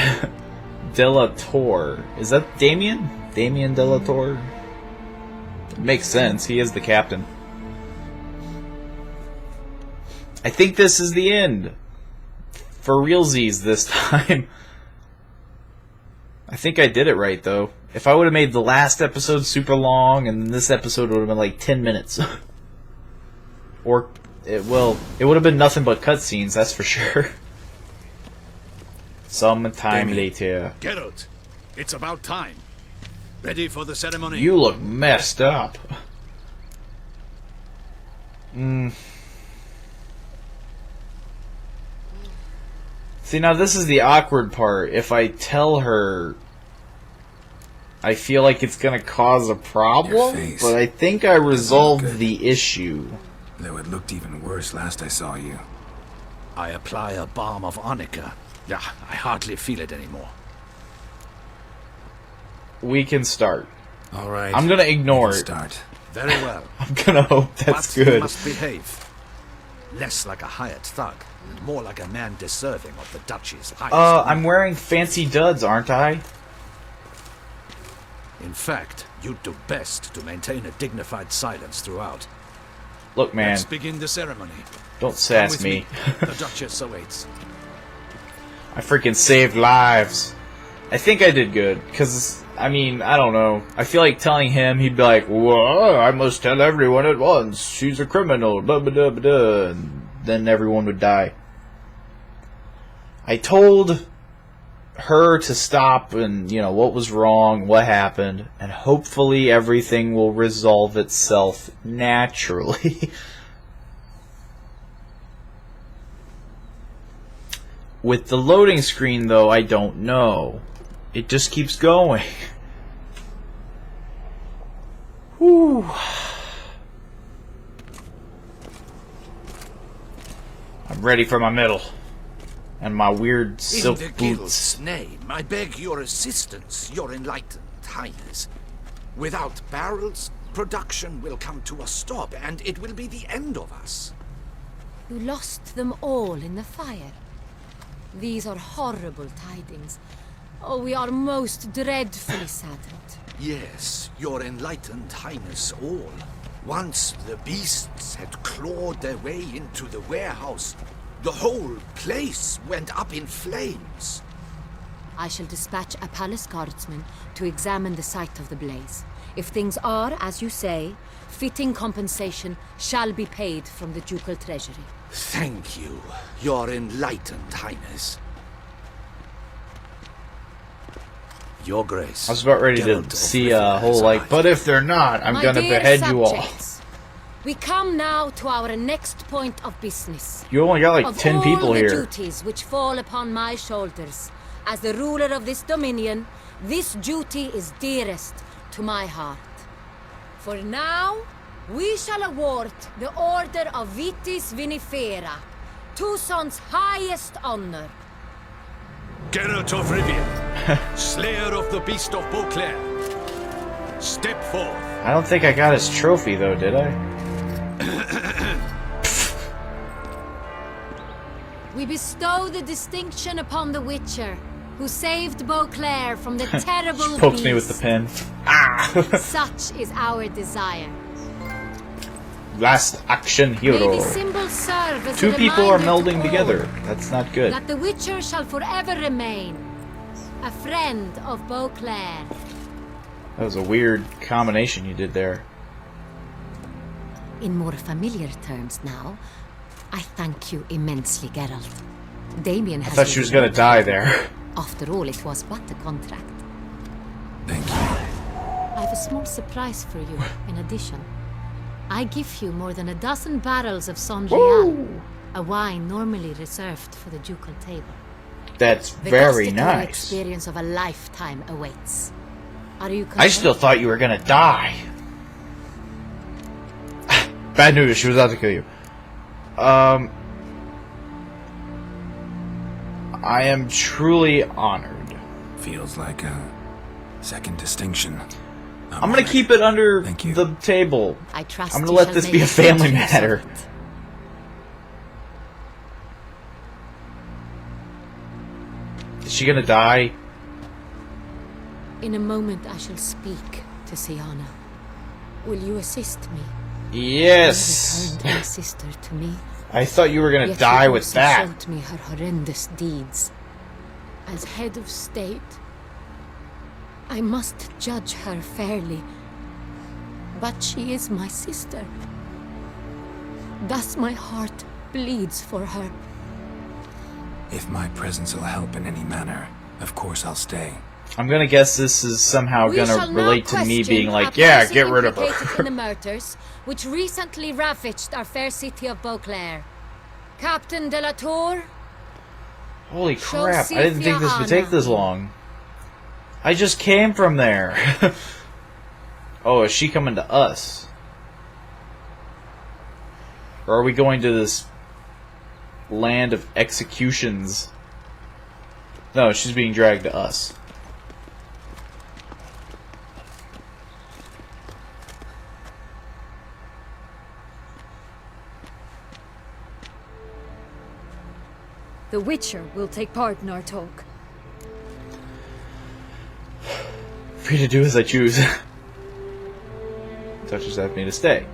De la Tour. Is that Damien? Damien de la Tour? It makes sense. He is the captain. I think this is the end. For realsies this time. I think I did it right, though. If I would have made the last episode super long, and this episode would have been like 10 minutes. Or, it would have been nothing but cutscenes, that's for sure. Some time later. Geralt, it's about time. Ready for the ceremony? You look messed up. See, now this is the awkward part. If I tell her, I feel like it's gonna cause a problem, but I think I resolved the issue. Though it looked even worse last I saw you. I apply a balm of Arnica. Yeah, I hardly feel it anymore. We can start. All right. I'm gonna ignore it. Start. Very well. I'm gonna hope that's but good. You must behave. Less like a hired thug, and more like a man deserving of the Duchy's highest honor. I'm wearing fancy duds, aren't I? In fact, you'd do best to maintain a dignified silence throughout. Look, man. Let's begin the ceremony. Don't sass me. The Duchess awaits. I freaking saved lives. I think I did good, because, I mean, I don't know. I feel like telling him, he'd be like, whoa, I must tell everyone at once. She's a criminal, blah, blah, blah, blah, and then everyone would die. I told her to stop and, you know, what was wrong, what happened, and hopefully everything will resolve itself naturally. With the loading screen, though, I don't know. It just keeps going. Whew. I'm ready for my medal. And my weird silk In the boots. guild's name, I beg your assistance, your enlightened highness. Without barrels, production will come to a stop, and it will be the end of us. You lost them all in the fire. These are horrible tidings. Oh, we are most dreadfully saddened. Yes, your enlightened highness all. Once the beasts had clawed their way into the warehouse, the whole place went up in flames. I shall dispatch a palace guardsman to examine the site of the blaze. If things are, as you say, fitting compensation shall be paid from the ducal treasury. Thank you, your enlightened highness. Your Grace. I was about ready to see a whole, like, but if they're not, I'm gonna behead you all. We come now to our next point of business. You only got like 10 people here. Of all the duties which fall upon my shoulders, as the ruler of this dominion, this duty is dearest to my heart. For now, we shall award the Order of Vitis Vinifera, Tucson's highest honor. Geralt of Rivia, Slayer of the Beast of Beauclair, step forth. I don't think I got his trophy, though, did I? We bestow the distinction upon the Witcher, who saved Beauclair from the terrible She pokes beast. me with the pen. Ah! Such is our desire. Last action May hero. the symbol serve as Two a people are reminder to melding all together. That's not good. that the Witcher shall forever remain a friend of Beauclair. That was a weird combination you did there. In more familiar terms now, I thank you immensely, Geralt. Damien I has... thought she was gonna die there. After all, it was but a contract. Thank you. I have a small surprise for you, in addition. I give you more than a dozen barrels of Sonreal, a wine normally reserved for the ducal table. That's The very gustatory nice. experience of a lifetime awaits. Are you I still content? thought you were gonna die. Bad news, she was out to kill you. I am truly honored. Feels like a second distinction. I'm gonna keep it under Thank you. the table. I trust I'm gonna you let shall this make be a good family use of matter. it. Is she gonna die? In a moment I shall speak to Siana. Will you assist me? Yes. You returned my sister to me. I thought you were gonna Yet die you with also that. showed me her horrendous deeds. As head of state, I must judge her fairly. But she is my sister. Thus my heart bleeds for her. If my presence will help in any manner, of course I'll stay. I'm gonna guess this is somehow We gonna shall now relate to me question being like, a yeah, person get rid of implicated in the her. murders which recently ravaged our fair city of Beauclair. Captain de la Tour, Holy Show crap, I didn't think this would take this Anna. long. I just came from there. Oh, is she coming to us? Or are we going to this land of executions? No, she's being dragged to us. The Witcher will take part in our talk. Free to do as I choose. Duchess asked me to stay.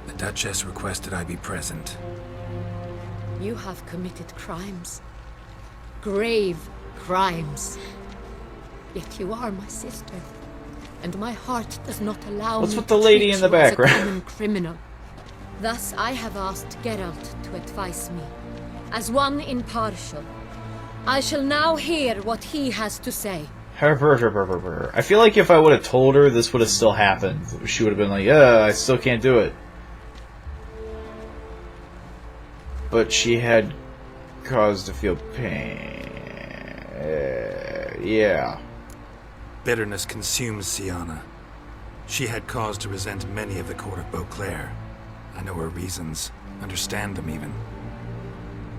The Duchess requested I be present. You have committed crimes. Grave crimes. Yet you are my sister. And my heart does not allow What's me with the to lady treat in the you as a background? common criminal. Thus I have asked Geralt to advise me. As one impartial, I shall now hear what he has to say. I feel like if I would have told her, this would have still happened. She would have been like, I still can't do it. But she had cause to feel pain. Yeah. Bitterness consumes Siana. She had cause to resent many of the court of Beauclair. I know her reasons, understand them even.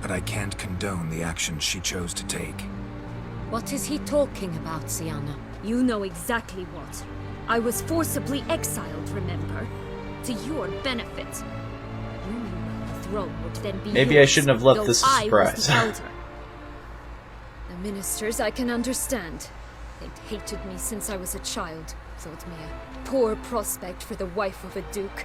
But I can't condone the actions she chose to take. What is he talking about, Siana? You know exactly what. I was forcibly exiled, remember? To your benefit. You knew the throne would then be Maybe I yours, shouldn't have left though this a I was surprise. the elder. The ministers I can understand. They'd hated me since I was a child. Thought me a poor prospect for the wife of a duke.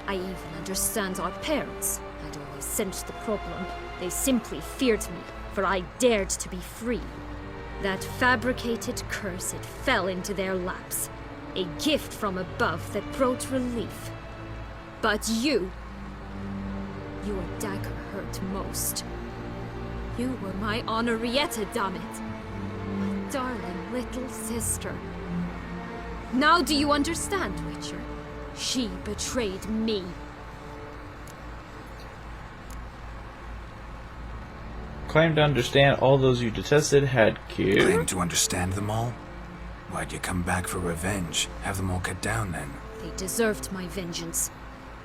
I even understand our parents. I'd always sensed the problem. They simply feared me, for I dared to be free. That fabricated curse, it fell into their laps. A gift from above that brought relief. But you... your dagger hurt most. You were my Henrietta, damn it. My darling little sister. Now do you understand, Witcher? She betrayed me. Claim to understand all those you detested had killed. Claim to understand them all? Why'd you come back for revenge? Have them all cut down then? They deserved my vengeance.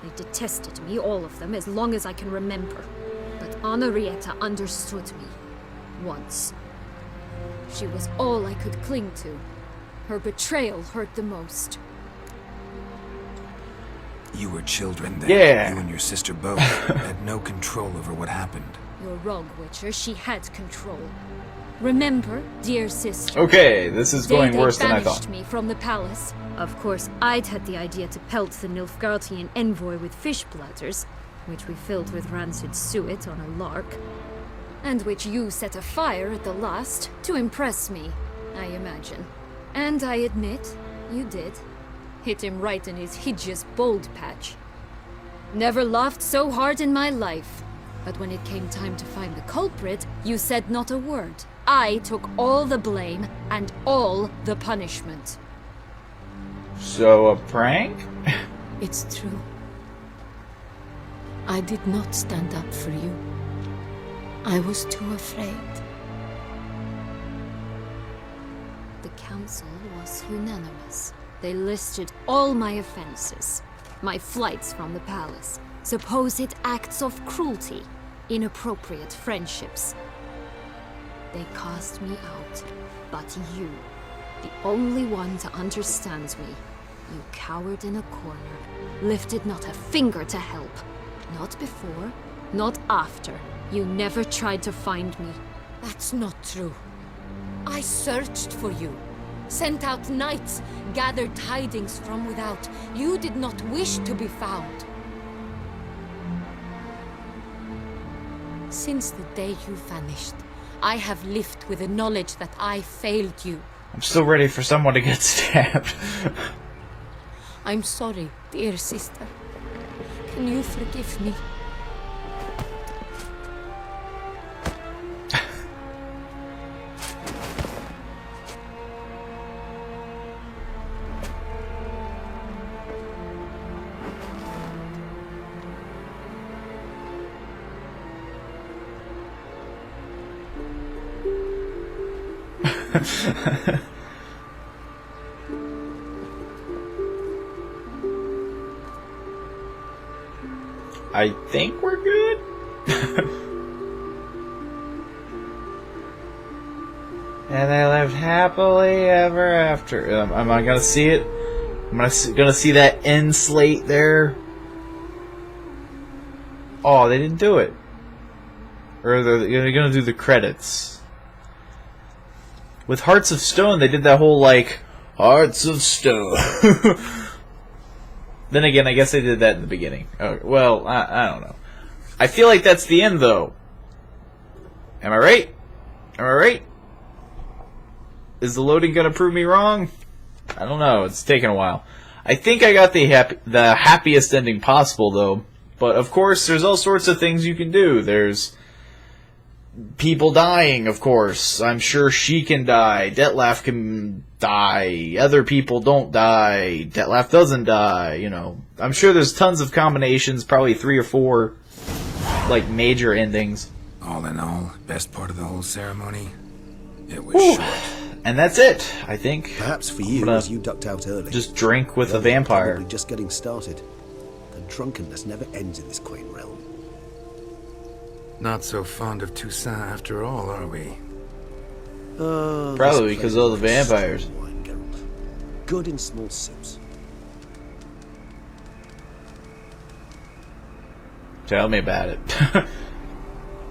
They detested me, all of them, as long as I can remember. But Anarietta understood me. Once. She was all I could cling to. Her betrayal hurt the most. You were children then. Yeah. You and your sister both had no control over what happened. You're wrong, Witcher. She had control. Remember, dear sister. Okay, this is going worse than I They thought. banished me from the palace. Of course, I'd had the idea to pelt the Nilfgaardian envoy with fish bladders, which we filled with rancid suet on a lark, and which you set afire at the last to impress me, I imagine. And I admit, you did. Hit him right in his hideous bald patch. Never laughed so hard in my life. But when it came time to find the culprit, you said not a word. I took all the blame and all the punishment. So, a prank? It's true. I did not stand up for you. I was too afraid. The council was unanimous. They listed all my offenses. My flights from the palace, supposed acts of cruelty, inappropriate friendships. They cast me out, but you, the only one to understand me, you cowered in a corner, lifted not a finger to help. Not before, not after. You never tried to find me. That's not true. I searched for you. Sent out knights, gathered tidings from without. You did not wish to be found. Since the day you vanished, I have lived with the knowledge that I failed you. I'm still ready for someone to get stabbed. I'm sorry, dear sister. Can you forgive me? I think we're good. And they lived happily ever after. Am I gonna see it? Am I gonna see that end slate there? Oh, they didn't do it. Or they're gonna do the credits. With Hearts of Stone, they did that whole, like, Hearts of Stone. Then again, I guess they did that in the beginning. Oh, well, I don't know. I feel like that's the end, though. Am I right? Am I right? Is the loading gonna prove me wrong? I don't know. It's taking a while. I think I got the happiest ending possible, though. But, of course, there's all sorts of things you can do. There's people dying, of course. I'm sure she can die. Detlef can die. Other people don't die. Detlef doesn't die, you know. I'm sure there's tons of combinations, probably 3 or 4, like, major endings. All in all, best part of the whole ceremony? It was Whew. short. And that's it, I think. Perhaps for you, as you ducked out early. Just drink with The a others are vampire. Probably just getting started. The drunkenness never ends in this quaint realm. Not so fond of Toussaint after all, are we? Probably because of all the vampires. Wine, Geralt. Good in small sips. Tell me about it.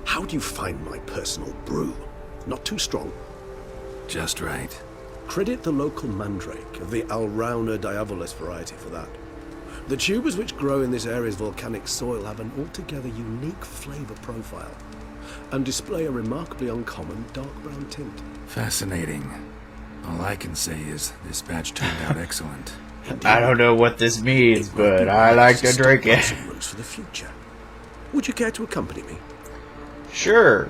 How do you find my personal brew? Not too strong? Just right. Credit the local mandrake of the Alrauna diavolis variety for that. The tubers which grow in this area's volcanic soil have an altogether unique flavour profile and display a remarkably uncommon dark brown tint. Fascinating. All I can say is this batch turned out excellent. I don't know what this means, but I like to drink it. Some roots for the future. Would you care to accompany me? Sure.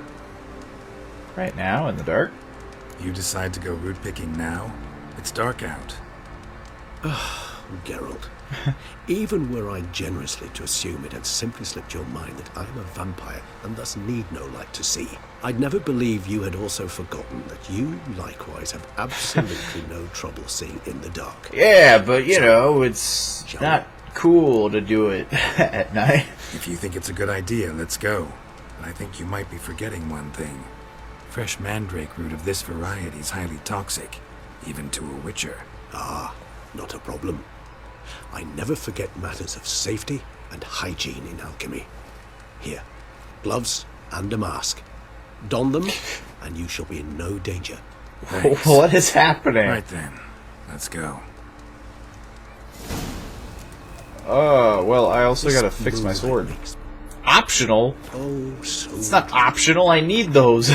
Right now, in the dark. You decide to go root picking now? It's dark out. Geralt, even were I generously to assume it had simply slipped your mind that I am a vampire and thus need no light to see, I'd never believe you had also forgotten that you likewise have absolutely no trouble seeing in the dark. Yeah, but you know, it's not cool to do it at night. If you think it's a good idea, let's go. But I think you might be forgetting one thing. Fresh mandrake root of this variety is highly toxic, even to a witcher. Ah, not a problem. I never forget matters of safety and hygiene in alchemy. Here, gloves and a mask. Don them, and you shall be in no danger. Thanks. What is happening? Right then, let's go. Oh, well, I also gotta fix my sword. Optional? Oh, so it's not optional, I need those.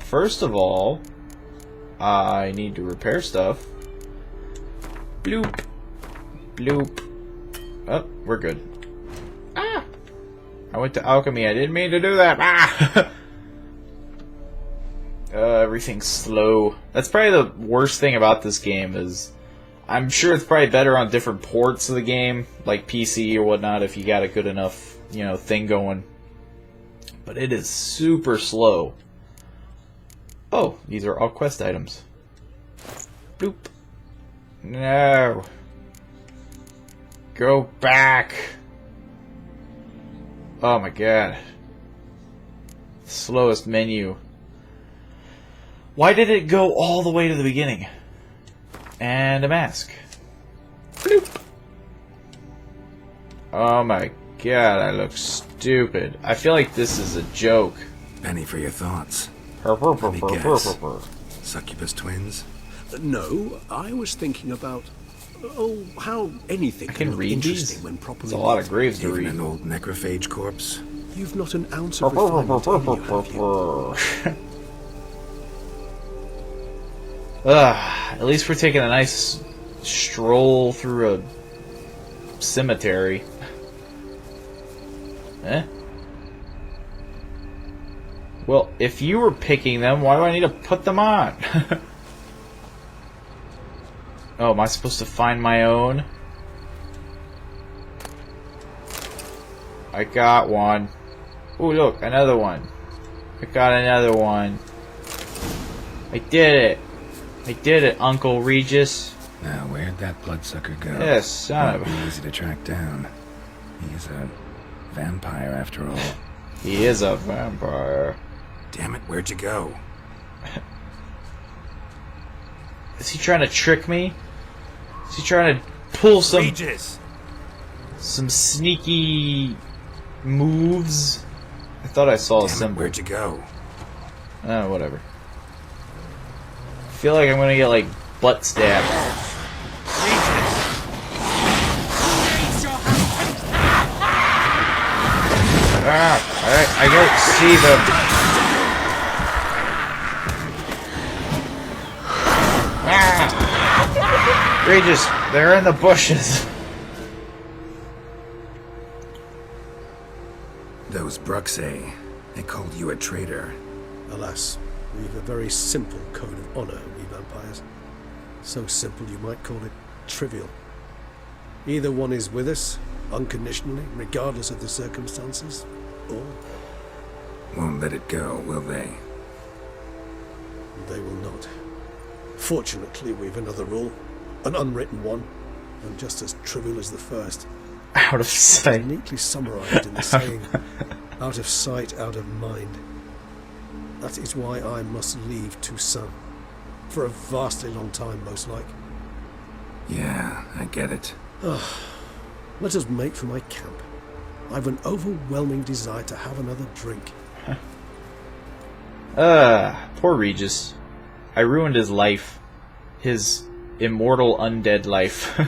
First of all, I need to repair stuff. Bloop. Bloop. Oh, we're good. Ah! I went to alchemy, I didn't mean to do that. Ah! Everything's slow. That's probably the worst thing about this game is I'm sure it's probably better on different ports of the game, like PC or whatnot, if you got a good enough, you know, thing going. But it is super slow. Oh, these are all quest items. Bloop. No. Go back. Oh my god. Slowest menu. Why did it go all the way to the beginning? And a mask. Bloop. Oh my god, I look stupid. I feel like this is a joke. Penny for your thoughts. Let me guess. Succubus twins? No, I was thinking about how anything can read interesting these? when properly. It's a lot of graves to Even read. an old necrophage corpse? You've not an ounce of refinement in you, have you? At least we're taking a nice stroll through a cemetery. Eh? Well, if you were picking them, why do I need to put them on? Oh, am I supposed to find my own? I got one. Ooh, look, another one. I got another one. I did it. I did it, Uncle Regis. Now, where'd that bloodsucker go? Yes, son of a... Won't be easy to track down. He's a vampire, after all. He is a vampire. Damn it, where'd you go? Is he trying to trick me? Is he trying to pull some... Regis! Some sneaky... moves? I thought I saw a symbol. Where'd you go? Oh, whatever. I feel like I'm gonna get, like, butt stabbed. Ah, I don't see them. Ah! Regis, they're in the bushes. Those Bruxae, they called you a traitor. Alas, we've a very simple code of honor, we vampires. So simple you might call it trivial. Either one is with us, unconditionally, regardless of the circumstances, or... Won't let it go, will they? They will not. Fortunately, we've another rule, an unwritten one, and just as trivial as the first. Out of sight. It's neatly summarized in the saying, out of sight, out of mind. That is why I must leave Toussaint. For a vastly long time, most like. Yeah, I get it. Let us make for my camp. I've an overwhelming desire to have another drink. Poor Regis. I ruined his life. His immortal undead life.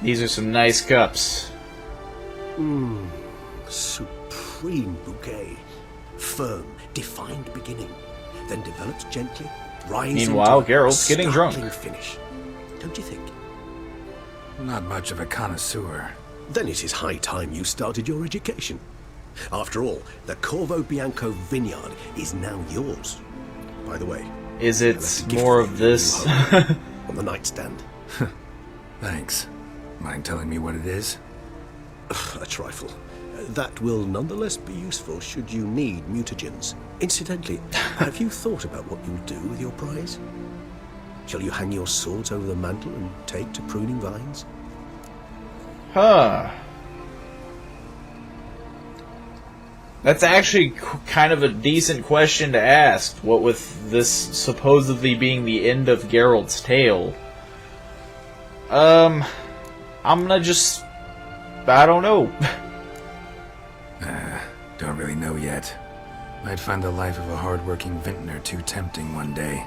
These are some nice cups. Supreme bouquet. Firm, defined beginning. Then develops gently, rises Meanwhile, into Geralt's getting drunk. startling finish. Don't you think? Not much of a connoisseur. Then it is high time you started your education. After all, the Corvo Bianco vineyard is now yours. By the way, Is I it left a gift more for of you in this? your home, on the nightstand. Thanks. Mind telling me what it is? A trifle. That will nonetheless be useful should you need mutagens. Incidentally, have you thought about what you'll do with your prize? Shall you hang your swords over the mantle and take to pruning vines? Huh. That's actually kind of a decent question to ask. What with this supposedly being the end of Geralt's tale. I'm gonna just... I don't know. Don't really know yet. Might find the life of a hard-working vintner too tempting one day.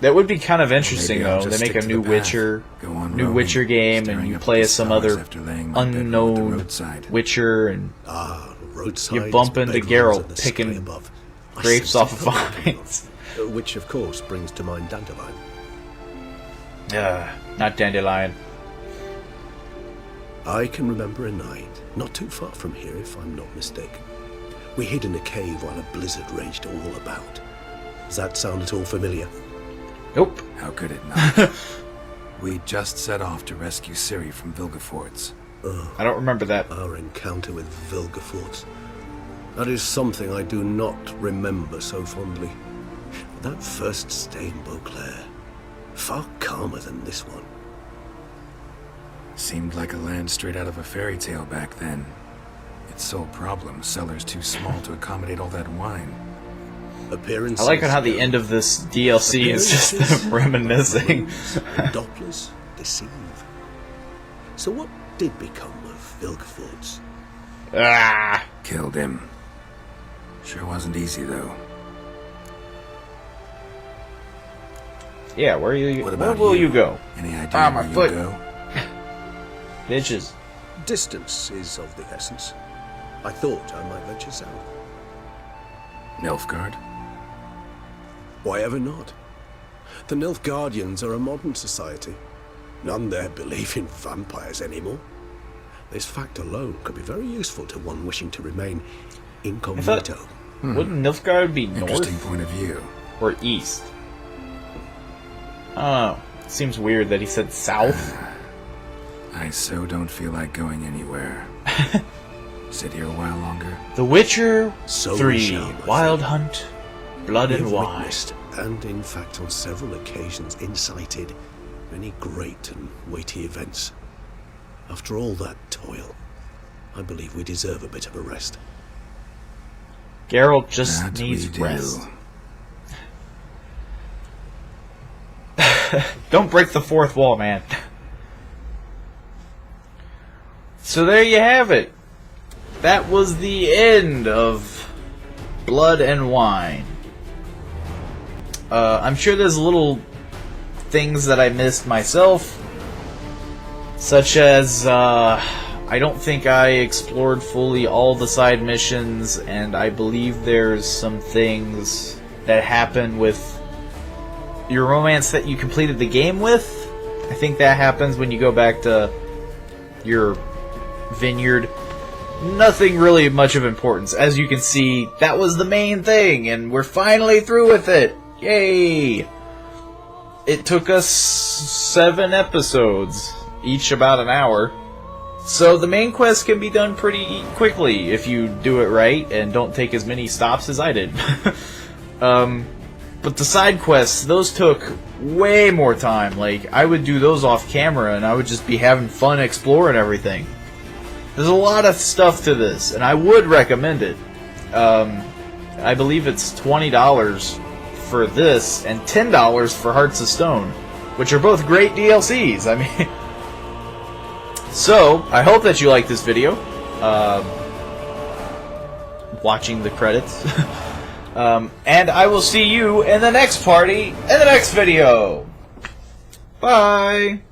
That would be kind of interesting, Maybe I'll though. just They make stick a to new the path, Witcher, go on new roaming, Witcher game, and staring you up play at as some stars other after laying my bedroll at the unknown roadside. Witcher, and Roadside you bump is into bedrooms Geralt in the sky picking above. I grapes sense off the of public vines. which, of course, brings to mind Dandelion. Not Dandelion. I can remember a night, not too far from here if I'm not mistaken. We hid in a cave while a blizzard raged all about. Does that sound at all familiar? Nope. How could it not? We just set off to rescue Ciri from Vilgefortz. I don't remember that. Our encounter with Vilgefortz. That is something I do not remember so fondly. That first stay in Beauclair, far calmer than this one. Seemed like a land straight out of a fairy tale back then. Its sole problem, cellars too small to accommodate all that wine. Appearances. I like how the end of this DLC is just them reminiscing. Dopplers deceive. So what did become of Vilgefortz? Killed him. Sure wasn't easy, though. Yeah, where about will you? you go? Any idea my where foot. you go? Bitches. Distance is of the essence. I thought I might venture south. Nilfgaard? Why ever not? The Nilfgaardians are a modern society. None there believe in vampires anymore. This fact alone could be very useful to one wishing to remain incognito. Wouldn't Nilfgaard be Interesting north point of view. or east? Oh, seems weird that he said south. I so don't feel like going anywhere. Sit here a while longer. The Witcher So we 3, shall, my Wild friend. Hunt, Blood We and have Wine. witnessed, and in fact on several occasions incited, many great and weighty events. After all that toil, I believe we deserve a bit of a rest. Geralt just That needs we do. rest. Don't break the fourth wall, man. So there you have it. That was the end of Blood and Wine. I'm sure there's little things that I missed myself, such as I don't think I explored fully all the side missions, and I believe there's some things that happen with your romance that you completed the game with. I think that happens when you go back to your vineyard. Nothing really much of importance. As you can see, that was the main thing, and we're finally through with it. Yay! It took us 7 episodes, each about an hour. So the main quest can be done pretty quickly if you do it right and don't take as many stops as I did. But the side quests, those took way more time. Like, I would do those off camera and I would just be having fun exploring everything. There's a lot of stuff to this, and I would recommend it. I believe it's $20 for this and $10 for Hearts of Stone, which are both great DLCs. I mean, so I hope that you like this video. Watching the credits, and I will see you in the next party in the next video. Bye.